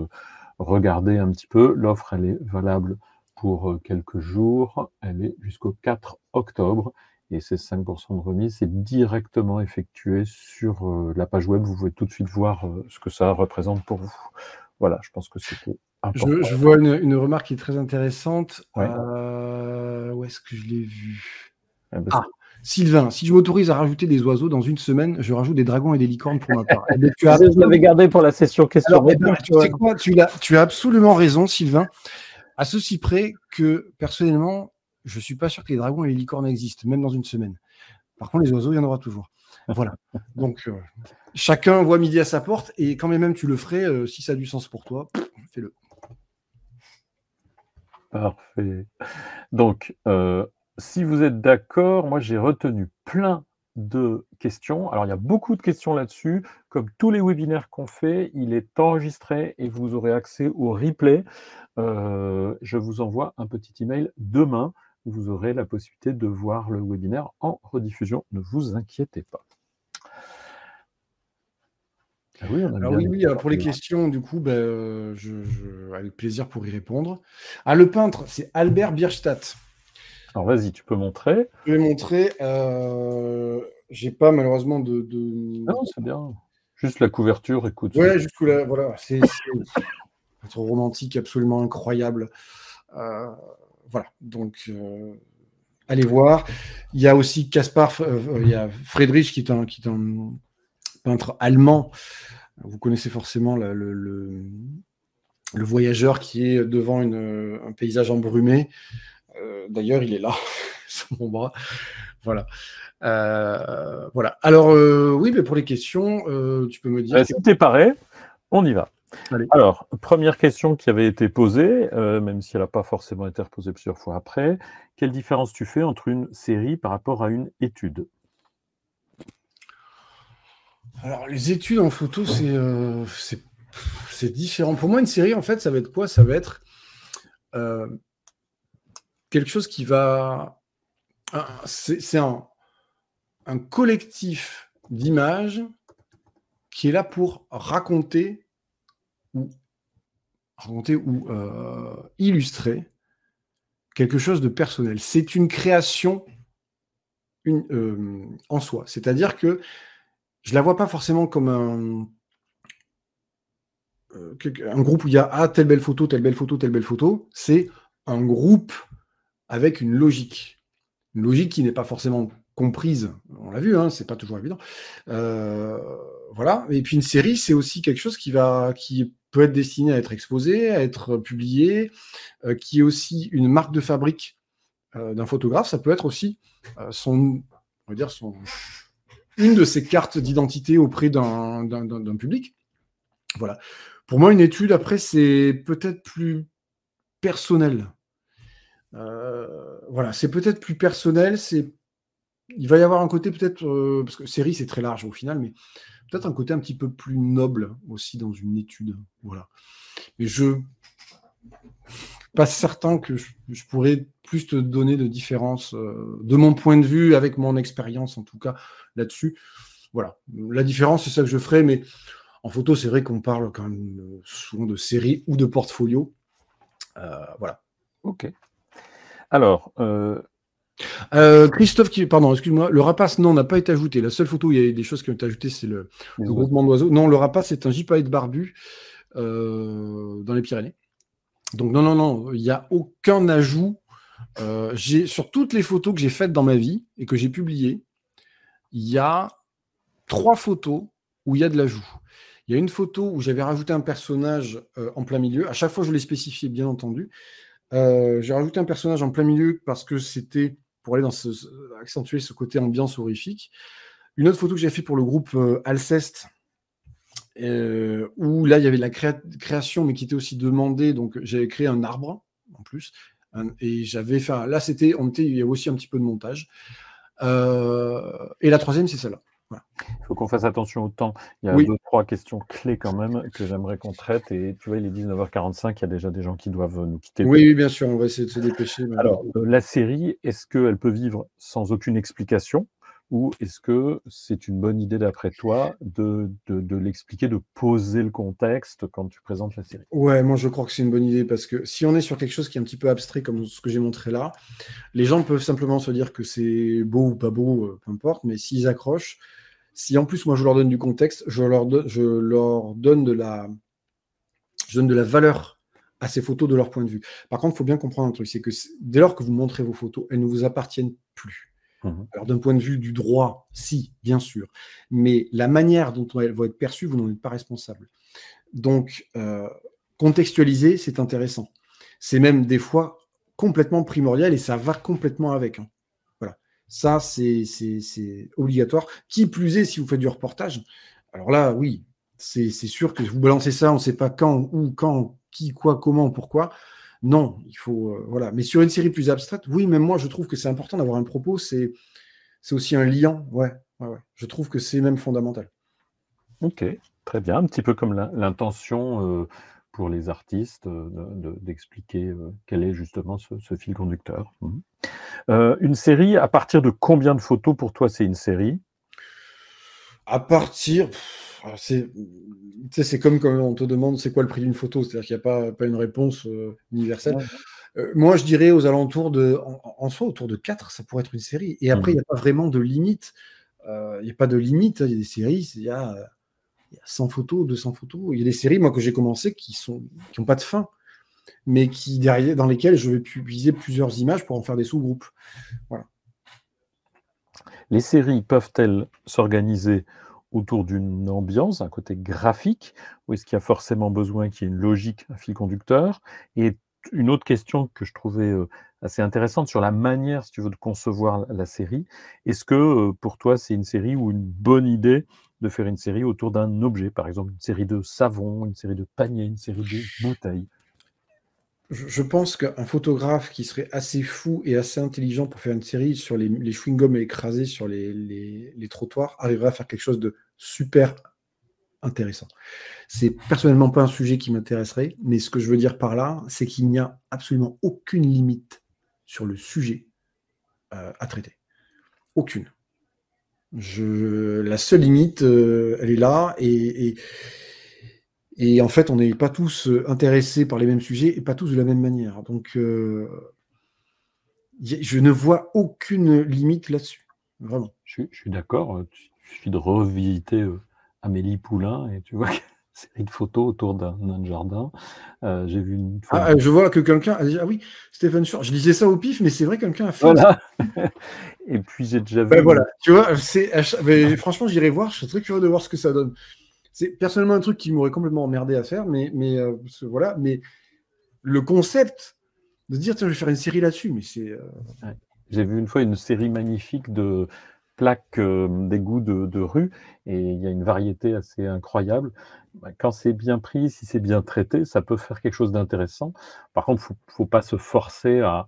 regarder un petit peu. L'offre, elle est valable pour quelques jours. Elle est jusqu'au 4 octobre. Et ces 5% de remise, c'est directement effectué sur la page web. Vous pouvez tout de suite voir ce que ça représente pour vous. Voilà, je pense que c'était important. Je vois une remarque qui est très intéressante. Ouais. Où est-ce que je l'ai vu? Ah, bah, Ah, Sylvain, si je m'autorise à rajouter des oiseaux dans une semaine, je rajoute des dragons et des licornes pour ma part. Eh bien, je l'avais gardé pour la session question. Alors, tu sais quoi, tu as absolument raison, Sylvain, à ceci près que, personnellement, je ne suis pas sûr que les dragons et les licornes existent, même dans une semaine. Par contre, les oiseaux, il y en aura toujours. Voilà. Donc, chacun voit midi à sa porte, et quand même tu le ferais, si ça a du sens pour toi, fais-le. Parfait. Donc, si vous êtes d'accord, moi j'ai retenu plein de questions. Alors, il y a beaucoup de questions là-dessus. Comme tous les webinaires qu'on fait, il est enregistré et vous aurez accès au replay. Je vous envoie un petit email demain. Vous aurez la possibilité de voir le webinaire en rediffusion. Ne vous inquiétez pas. Ah oui, on a Alors oui, pour les questions, du coup, avec plaisir pour y répondre. Ah, le peintre, c'est Albert Bierstadt. Alors vas-y, tu peux montrer. Je vais montrer. J'ai pas malheureusement de. Non, c'est bien. Juste la couverture, écoute. Ouais, jusque là, voilà. C'est notre romantique absolument incroyable. Voilà. Donc, allez voir. Il y a aussi Caspar, il y a Friedrich qui est un peintre allemand. Vous connaissez forcément le voyageur qui est devant un paysage embrumé. D'ailleurs, il est là, sur mon bras. Voilà. Voilà. Alors, oui, mais pour les questions, tu peux me dire. Si tu es paré, on y va. Allez. Alors, première question qui avait été posée, même si elle n'a pas forcément été reposée plusieurs fois après. Quelle différence tu fais entre une série par rapport à une étude? Alors, les études en photo, c'est différent. Pour moi, une série, en fait, ça va être quoi? Ça va être quelque chose qui va... C'est un collectif d'images qui est là pour raconter ou illustrer quelque chose de personnel. C'est une création en soi. C'est-à-dire que je ne la vois pas forcément comme un groupe où il y a telle belle photo, telle belle photo, telle belle photo. C'est un groupe avec une logique. Une logique qui n'est pas forcément comprise. On l'a vu, hein, c'est pas toujours évident. Voilà. Et puis une série, c'est aussi quelque chose qui peut être destiné à être exposé, à être publié, qui est aussi une marque de fabrique d'un photographe. Ça peut être aussi une de ses cartes d'identité auprès d'un public. Voilà. Pour moi, une étude, après, c'est peut-être plus personnel. Voilà, c'est peut-être plus personnel. Il va y avoir un côté peut-être, parce que série, c'est très large au final, mais peut-être un côté un petit peu plus noble aussi dans une étude. Voilà. Mais je pas certain que je pourrais plus te donner de différence de mon point de vue, avec mon expérience en tout cas là-dessus. Voilà. La différence, c'est ça que je ferai, mais en photo, c'est vrai qu'on parle quand même souvent de série ou de portfolio. Voilà. Ok. Alors, Christophe, pardon, excuse-moi, le rapace, non, n'a pas été ajouté. La seule photo où il y a des choses qui ont été ajoutées, c'est le groupement d'oiseaux. Non, le rapace, c'est un gypaète barbu dans les Pyrénées. Donc non, il n'y a aucun ajout. Sur toutes les photos que j'ai faites dans ma vie et que j'ai publiées, il y a 3 photos où il y a de l'ajout. Il y a une photo où j'avais rajouté un personnage en plein milieu. À chaque fois, je l'ai spécifié, bien entendu. J'ai rajouté un personnage en plein milieu parce que c'était pour aller accentuer ce côté ambiance horrifique. Une autre photo que j'ai fait pour le groupe Alceste, où là, il y avait de la création, mais qui était aussi demandée. Donc, j'avais créé un arbre, en plus. Et j'avais fait... Là, il y avait aussi un petit peu de montage. Et la troisième, c'est celle-là. Voilà. Il faut qu'on fasse attention au temps. Il y a 2-3 questions clés quand même que j'aimerais qu'on traite. Et tu vois, il est 19h45, il y a déjà des gens qui doivent nous quitter. Oui, bien sûr, on va essayer de se dépêcher. Alors, la série, est-ce qu'elle peut vivre sans aucune explication? ou est-ce que c'est une bonne idée d'après toi de l'expliquer, de poser le contexte quand tu présentes la série? Ouais, moi je crois que c'est une bonne idée parce que si on est sur quelque chose qui est un petit peu abstrait comme ce que j'ai montré là, les gens peuvent simplement se dire que c'est beau ou pas beau, peu importe, mais s'ils accrochent, si en plus moi je leur donne du contexte, je donne de la valeur à ces photos de leur point de vue. Par contre, il faut bien comprendre un truc, c'est que dès lors que vous montrez vos photos, elles ne vous appartiennent plus. Mmh. Alors d'un point de vue du droit, si, bien sûr, mais la manière dont elles vont être perçues, vous n'en êtes pas responsable. Donc, contextualiser, c'est intéressant. C'est même des fois complètement primordial et ça va complètement avec. Hein. Voilà. Ça, c'est obligatoire. Qui plus est, si vous faites du reportage, alors là, oui, c'est sûr que vous balancez ça, on ne sait pas quand, où, quand, qui, quoi, comment, pourquoi. Non, il faut. Voilà. Mais sur une série plus abstraite, oui, même moi, je trouve que c'est important d'avoir un propos. C'est aussi un lien. Ouais, ouais, ouais. Je trouve que c'est même fondamental. OK, très bien. Un petit peu comme l'intention, pour les artistes, d'expliquer, quel est justement ce fil conducteur. Mmh. Une série, à partir de combien de photos pour toi c'est une série? À partir, alors tu sais, c'est comme quand on te demande c'est quoi le prix d'une photo, c'est-à-dire qu'il n'y a pas une réponse universelle. Ouais. Moi, je dirais aux alentours de, en soi, autour de 4, ça pourrait être une série. Et après, il Mmh. n'y a pas vraiment de limite. Il n'y a pas de limite. Il y a des séries, il y a 100 photos, 200 photos. Il y a des séries, moi, que j'ai commencé qui n'ont pas de fin, mais qui, derrière, dans lesquelles je vais publier plusieurs images pour en faire des sous-groupes. Voilà. Les séries peuvent-elles s'organiser autour d'une ambiance, un côté graphique, ou est-ce qu'il y a forcément besoin qu'il y ait une logique, un fil conducteur? Et une autre question que je trouvais, assez intéressante sur la manière, si tu veux, de concevoir la série. Est-ce que, pour toi, c'est une série ou une bonne idée de faire une série autour d'un objet? Par exemple, une série de savons, une série de paniers, une série de bouteilles? Je pense qu'un photographe qui serait assez fou et assez intelligent pour faire une série sur les chewing-gums écrasés sur les trottoirs arriverait à faire quelque chose de super intéressant. C'est personnellement pas un sujet qui m'intéresserait, mais ce que je veux dire par là, c'est qu'il n'y a absolument aucune limite sur le sujet à traiter. Aucune. La seule limite, elle est là, et en fait, on n'est pas tous intéressés par les mêmes sujets et pas tous de la même manière. Donc, je ne vois aucune limite là-dessus. Vraiment. Je suis d'accord, il suffit de revisiter, Amélie Poulain et tu vois qu'il y a une série de photos autour d'un jardin. J'ai vu une fois une Je vois que quelqu'un a dit, ah oui, Stephen Shore. Je lisais ça au pif, mais c'est vrai, quelqu'un a fait. voilà. Et puis j'ai déjà vu Ben voilà, une tu vois, mais franchement, j'irai voir. Je suis très curieux de voir ce que ça donne. C'est personnellement un truc qui m'aurait complètement emmerdé à faire, voilà. Mais le concept de dire, tiens, je vais faire une série là-dessus, mais c'est. ouais, j'ai vu une fois une série magnifique de plaques, d'égouts de rue et il y a une variété assez incroyable. Bah, quand c'est bien pris, si c'est bien traité, ça peut faire quelque chose d'intéressant. Par contre, faut pas se forcer à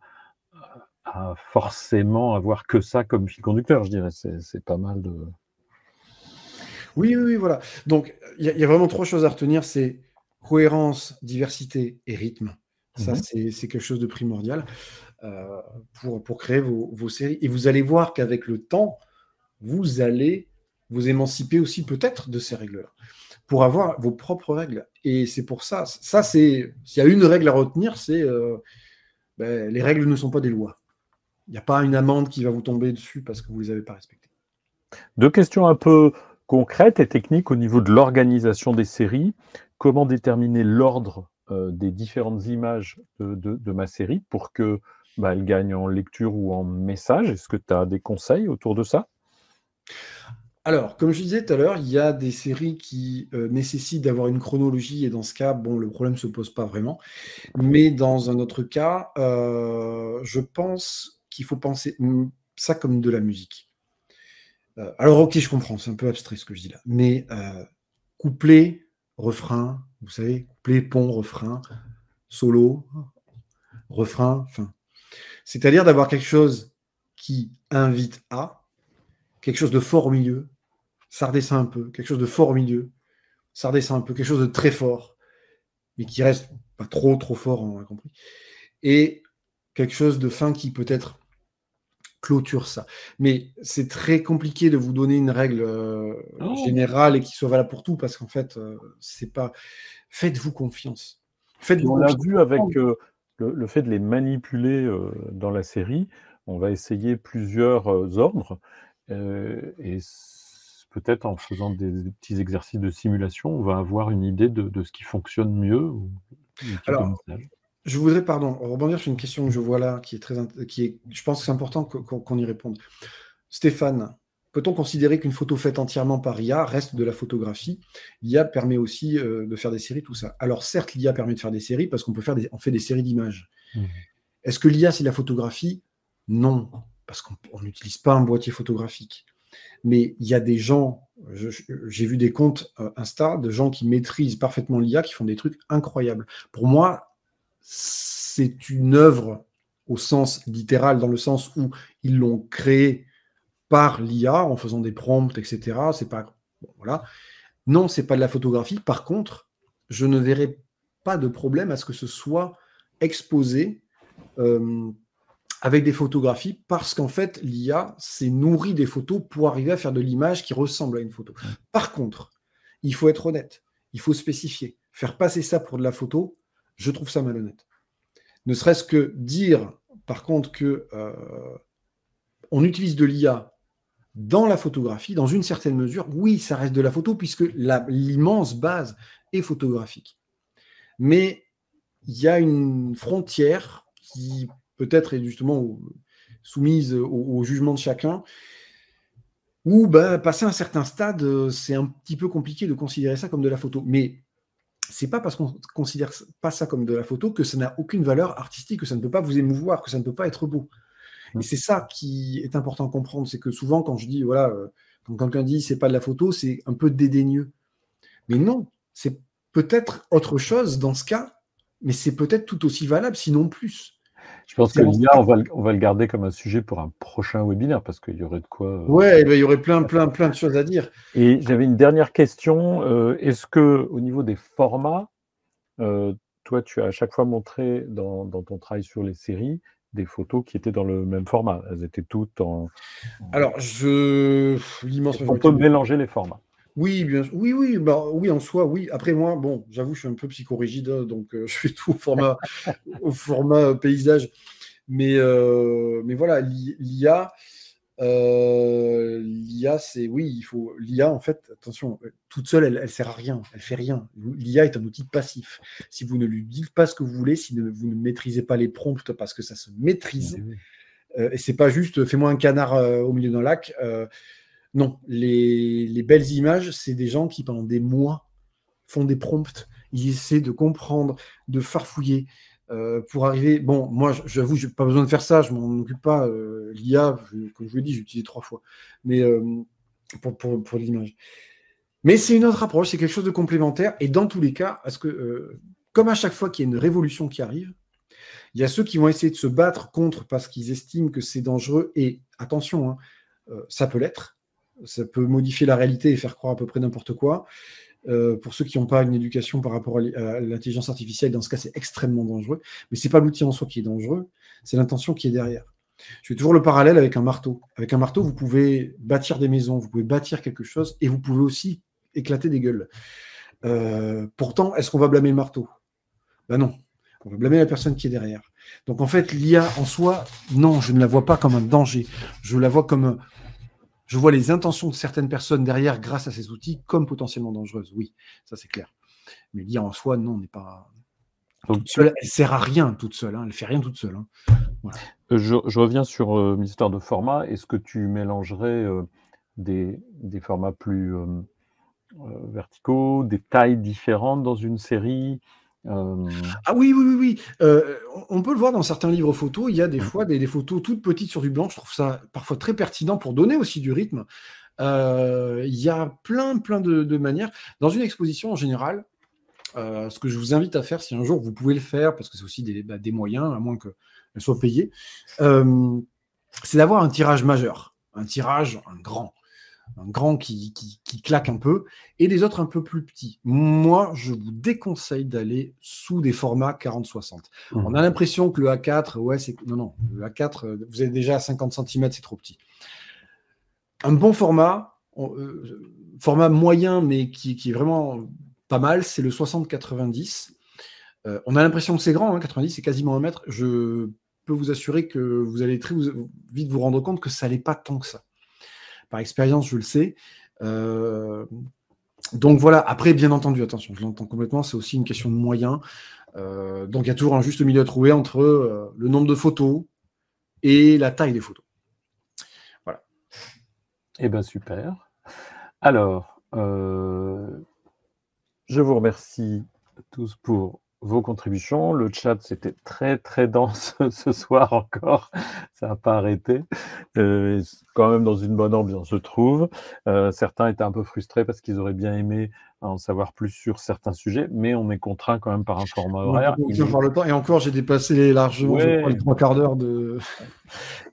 forcément avoir que ça comme fil conducteur, je dirais. C'est pas mal de Oui, oui, oui, voilà. Donc, il y a vraiment 3 choses à retenir, c'est cohérence, diversité et rythme. Ça, mmh. c'est quelque chose de primordial pour créer vos séries. Et vous allez voir qu'avec le temps, vous allez vous émanciper aussi peut-être de ces règles-là, pour avoir vos propres règles. Et c'est pour ça, s'il y a une règle à retenir, c'est les règles ne sont pas des lois. Il n'y a pas une amende qui va vous tomber dessus parce que vous ne les avez pas respectées. 2 questions un peu concrètes et techniques au niveau de l'organisation des séries. Comment déterminer l'ordre, des différentes images de ma série pour que, bah, elle gagne en lecture ou en message? Est-ce que tu as des conseils autour de ça? Alors, comme je disais tout à l'heure, il y a des séries qui nécessitent d'avoir une chronologie et dans ce cas, bon, le problème ne se pose pas vraiment. Mais dans un autre cas, je pense qu'il faut penser ça comme de la musique. Alors, ok, je comprends, c'est un peu abstrait ce que je dis là, mais couplet, refrain, vous savez, couplet, pont, refrain, solo, refrain, fin. C'est-à-dire d'avoir quelque chose qui invite à, quelque chose de fort au milieu, ça redescend un peu, quelque chose de fort au milieu, ça redescend un peu, quelque chose de très fort, mais qui reste pas trop fort, on a compris, et quelque chose de fin qui peut être clôture ça. Mais c'est très compliqué de vous donner une règle Non. générale et qui soit valable pour tout, parce qu'en fait, c'est pas... Faites-vous confiance. Et Faites-vous on l'a confiance. vu avec le fait de les manipuler dans la série. On va essayer plusieurs ordres et peut-être en faisant des petits exercices de simulation, on va avoir une idée de ce qui fonctionne mieux ou le type de Alors, message. je voudrais, rebondir sur une question que je vois là, je pense que c'est important qu'on y réponde. Stéphane, peut-on considérer qu'une photo faite entièrement par IA reste de la photographie? L'IA permet aussi de faire des séries, tout ça. Alors certes, l'IA permet de faire des séries parce qu'on fait des séries d'images. Est-ce que l'IA, c'est de la photographie? Non, parce qu'on n'utilise pas un boîtier photographique. Mais il y a des gens, j'ai vu des comptes Insta de gens qui maîtrisent parfaitement l'IA, qui font des trucs incroyables. Pour moi, c'est une œuvre au sens littéral, dans le sens où ils l'ont créée par l'IA en faisant des prompts, etc. C'est pas, bon, voilà. Non, c'est pas de la photographie. Par contre, je ne verrai pas de problème à ce que ce soit exposé avec des photographies, parce qu'en fait, l'IA s'est nourrie des photos pour arriver à faire de l'image qui ressemble à une photo. Par contre, il faut être honnête, il faut spécifier. Faire passer ça pour de la photo, je trouve ça malhonnête. Ne serait-ce que dire, par contre, que on utilise de l'IA dans la photographie, dans une certaine mesure, oui, ça reste de la photo, puisque l'immense base est photographique. Mais il y a une frontière qui peut-être est justement soumise au jugement de chacun, où passer un certain stade, c'est un petit peu compliqué de considérer ça comme de la photo. Mais c'est pas parce qu'on ne considère pas ça comme de la photo que ça n'a aucune valeur artistique, que ça ne peut pas vous émouvoir, que ça ne peut pas être beau. Et c'est ça qui est important à comprendre, c'est que souvent quand je dis, voilà, quand quelqu'un dit c'est pas de la photo, c'est un peu dédaigneux. Mais non, c'est peut-être autre chose dans ce cas, mais c'est peut-être tout aussi valable, sinon plus. Je pense que l'IA, on va le garder comme un sujet pour un prochain webinaire, parce qu'il y aurait de quoi... Ouais, il y aurait plein de choses à dire. Et j'avais une dernière question. Est-ce que, au niveau des formats, toi, tu as à chaque fois montré dans ton travail sur les séries des photos qui étaient dans le même format. Elles étaient toutes en... Alors, l'immense On peut mélanger les formats. Oui, bien sûr. Oui, oui, en soi, oui. Après, moi, bon, j'avoue, je suis un peu psychorigide, donc je fais tout au format paysage. Mais voilà, l'IA, c'est, oui, il faut. L'IA, en fait, attention, toute seule, elle sert à rien, elle fait rien. L'IA est un outil passif. Si vous ne lui dites pas ce que vous voulez, si vous ne maîtrisez pas les prompts, parce que ça se maîtrise, et c'est pas juste fais-moi un canard au milieu d'un lac. Non, les belles images, c'est des gens qui, pendant des mois, font des prompts. Ils essaient de comprendre, de farfouiller pour arriver... Bon, moi, j'avoue, je n'ai pas besoin de faire ça, je ne m'en occupe pas. L'IA, comme je vous l'ai dit, j'ai utilisé 3 fois mais, pour l'image. Mais c'est une autre approche, c'est quelque chose de complémentaire. Et dans tous les cas, parce que, comme à chaque fois qu'il y a une révolution qui arrive, il y a ceux qui vont essayer de se battre contre parce qu'ils estiment que c'est dangereux. Et attention, ça peut l'être. Ça peut modifier la réalité et faire croire à peu près n'importe quoi. Pour ceux qui n'ont pas une éducation par rapport à l'intelligence artificielle, dans ce cas, c'est extrêmement dangereux. Mais ce n'est pas l'outil en soi qui est dangereux, c'est l'intention qui est derrière. Je fais toujours le parallèle avec un marteau. Avec un marteau, vous pouvez bâtir des maisons, vous pouvez bâtir quelque chose, et vous pouvez aussi éclater des gueules. Pourtant, est-ce qu'on va blâmer le marteau? Ben non. On va blâmer la personne qui est derrière. Donc en fait, l'IA en soi, non, je ne la vois pas comme un danger. Je la vois comme... Je vois les intentions de certaines personnes derrière grâce à ces outils comme potentiellement dangereuses. Oui, ça c'est clair. Mais l'IA en soi, non, n'est pas... toute seule, elle ne sert à rien toute seule. Elle ne fait rien toute seule. Voilà. Je reviens sur une histoire de format. Est-ce que tu mélangerais des formats plus verticaux, des tailles différentes dans une série? Ah oui. On peut le voir dans certains livres photos. Il y a des fois des photos toutes petites sur du blanc. Je trouve ça parfois très pertinent pour donner aussi du rythme. Il y a plein de manières. Dans une exposition en général, ce que je vous invite à faire, si un jour vous pouvez le faire, parce que c'est aussi des moyens, à moins qu'elles soient payées, c'est d'avoir un tirage majeur, un grand. un grand qui claque un peu, et des autres un peu plus petits. Moi, je vous déconseille d'aller sous des formats 40-60. On a l'impression que le A4, ouais, c'est... Non, le A4, vous êtes déjà à 50 cm, c'est trop petit. Un bon format, format moyen, mais qui est vraiment pas mal, c'est le 60-90. On a l'impression que c'est grand, hein, 90, c'est quasiment 1 mètre. Je peux vous assurer que vous allez très vite vous rendre compte que ça n'est pas tant que ça. Par expérience, je le sais. Donc voilà, après, bien entendu, attention, je l'entends complètement, c'est aussi une question de moyens. Donc il y a toujours un juste milieu à trouver entre le nombre de photos et la taille des photos. Voilà. Eh bien, super. Alors, je vous remercie tous pour vos contributions. Le chat, c'était très, très dense ce soir encore. Ça n'a pas arrêté. Quand même dans une bonne ambiance, je trouve. Certains étaient un peu frustrés parce qu'ils auraient bien aimé en savoir plus sur certains sujets, mais on est contraint quand même par un format horaire. Le temps. Et encore, j'ai dépassé largement, je crois, les 3/4 d'heure d'atelier.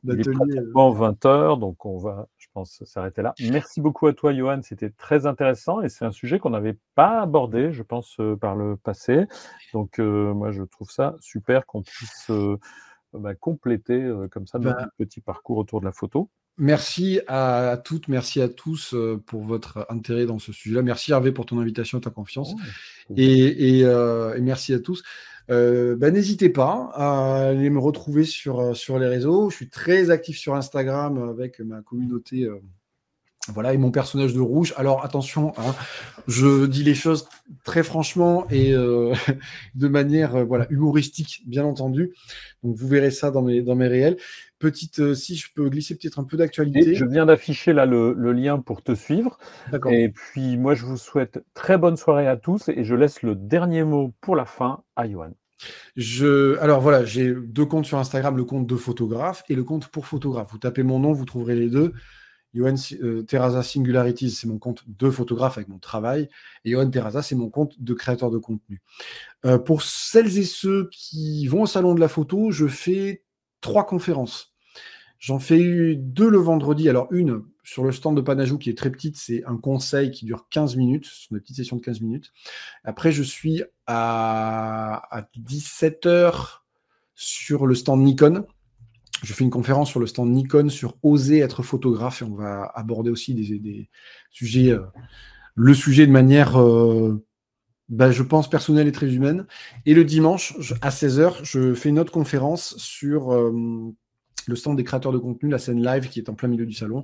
Il est pratiquement 20 h, donc on va, je pense, s'arrêter là. Merci beaucoup à toi, Johan. C'était très intéressant et c'est un sujet qu'on n'avait pas abordé, je pense, par le passé. Donc, moi, je trouve ça super qu'on puisse compléter comme ça notre petit parcours autour de la photo. Merci à toutes, merci à tous pour votre intérêt dans ce sujet-là. Merci Hervé pour ton invitation et ta confiance. Et merci à tous. N'hésitez pas à aller me retrouver sur les réseaux. Je suis très actif sur Instagram avec ma communauté. Voilà, et mon personnage de rouge. Alors attention, hein, je dis les choses très franchement et de manière humoristique, bien entendu. Donc vous verrez ça dans mes réels. Petite, si je peux glisser peut-être un peu d'actualité. Je viens d'afficher là le lien pour te suivre. D'accord. Et puis moi, je vous souhaite très bonne soirée à tous et je laisse le dernier mot pour la fin à Johan. Alors voilà, j'ai 2 comptes sur Instagram, le compte de photographe et le compte pour photographe. Vous tapez mon nom, vous trouverez les deux. Johan Terraza Singularities, c'est mon compte de photographe avec mon travail. Et Johan Terraza, c'est mon compte de créateur de contenu. Pour celles et ceux qui vont au salon de la photo, je fais 3 conférences. J'en fais 2 le vendredi. Alors une sur le stand de Panajou qui est très petite, c'est un conseil qui dure 15 minutes. Ce sont des petites sessions de 15 minutes. Après, je suis à 17 h sur le stand Nikon. Je fais une conférence sur le stand Nikon sur oser être photographe et on va aborder aussi des sujets, le sujet de manière, je pense, personnelle et très humaine. Et le dimanche, à 16 h, je fais une autre conférence sur le stand des créateurs de contenu, la scène live qui est en plein milieu du salon.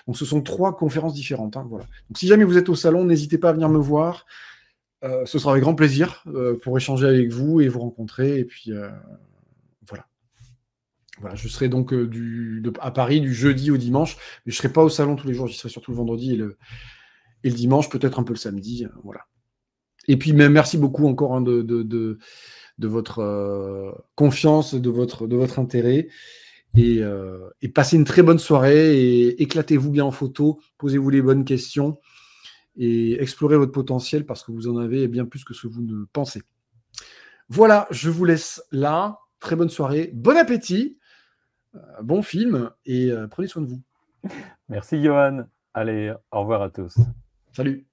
Donc ce sont 3 conférences différentes. Hein, voilà. Donc si jamais vous êtes au salon, n'hésitez pas à venir me voir. Ce sera avec grand plaisir pour échanger avec vous et vous rencontrer. Et puis voilà, je serai donc à Paris du jeudi au dimanche, mais je ne serai pas au salon tous les jours, j'y serai surtout le vendredi et le dimanche, peut-être un peu le samedi. Voilà. Et puis, merci beaucoup encore hein, de votre confiance, de votre intérêt. Et passez une très bonne soirée et éclatez-vous bien en photo, posez-vous les bonnes questions et explorez votre potentiel parce que vous en avez bien plus que ce que vous ne pensez. Voilà, je vous laisse là. Très bonne soirée, bon appétit. Bon film et prenez soin de vous. Merci Johan. Allez, au revoir à tous. Salut.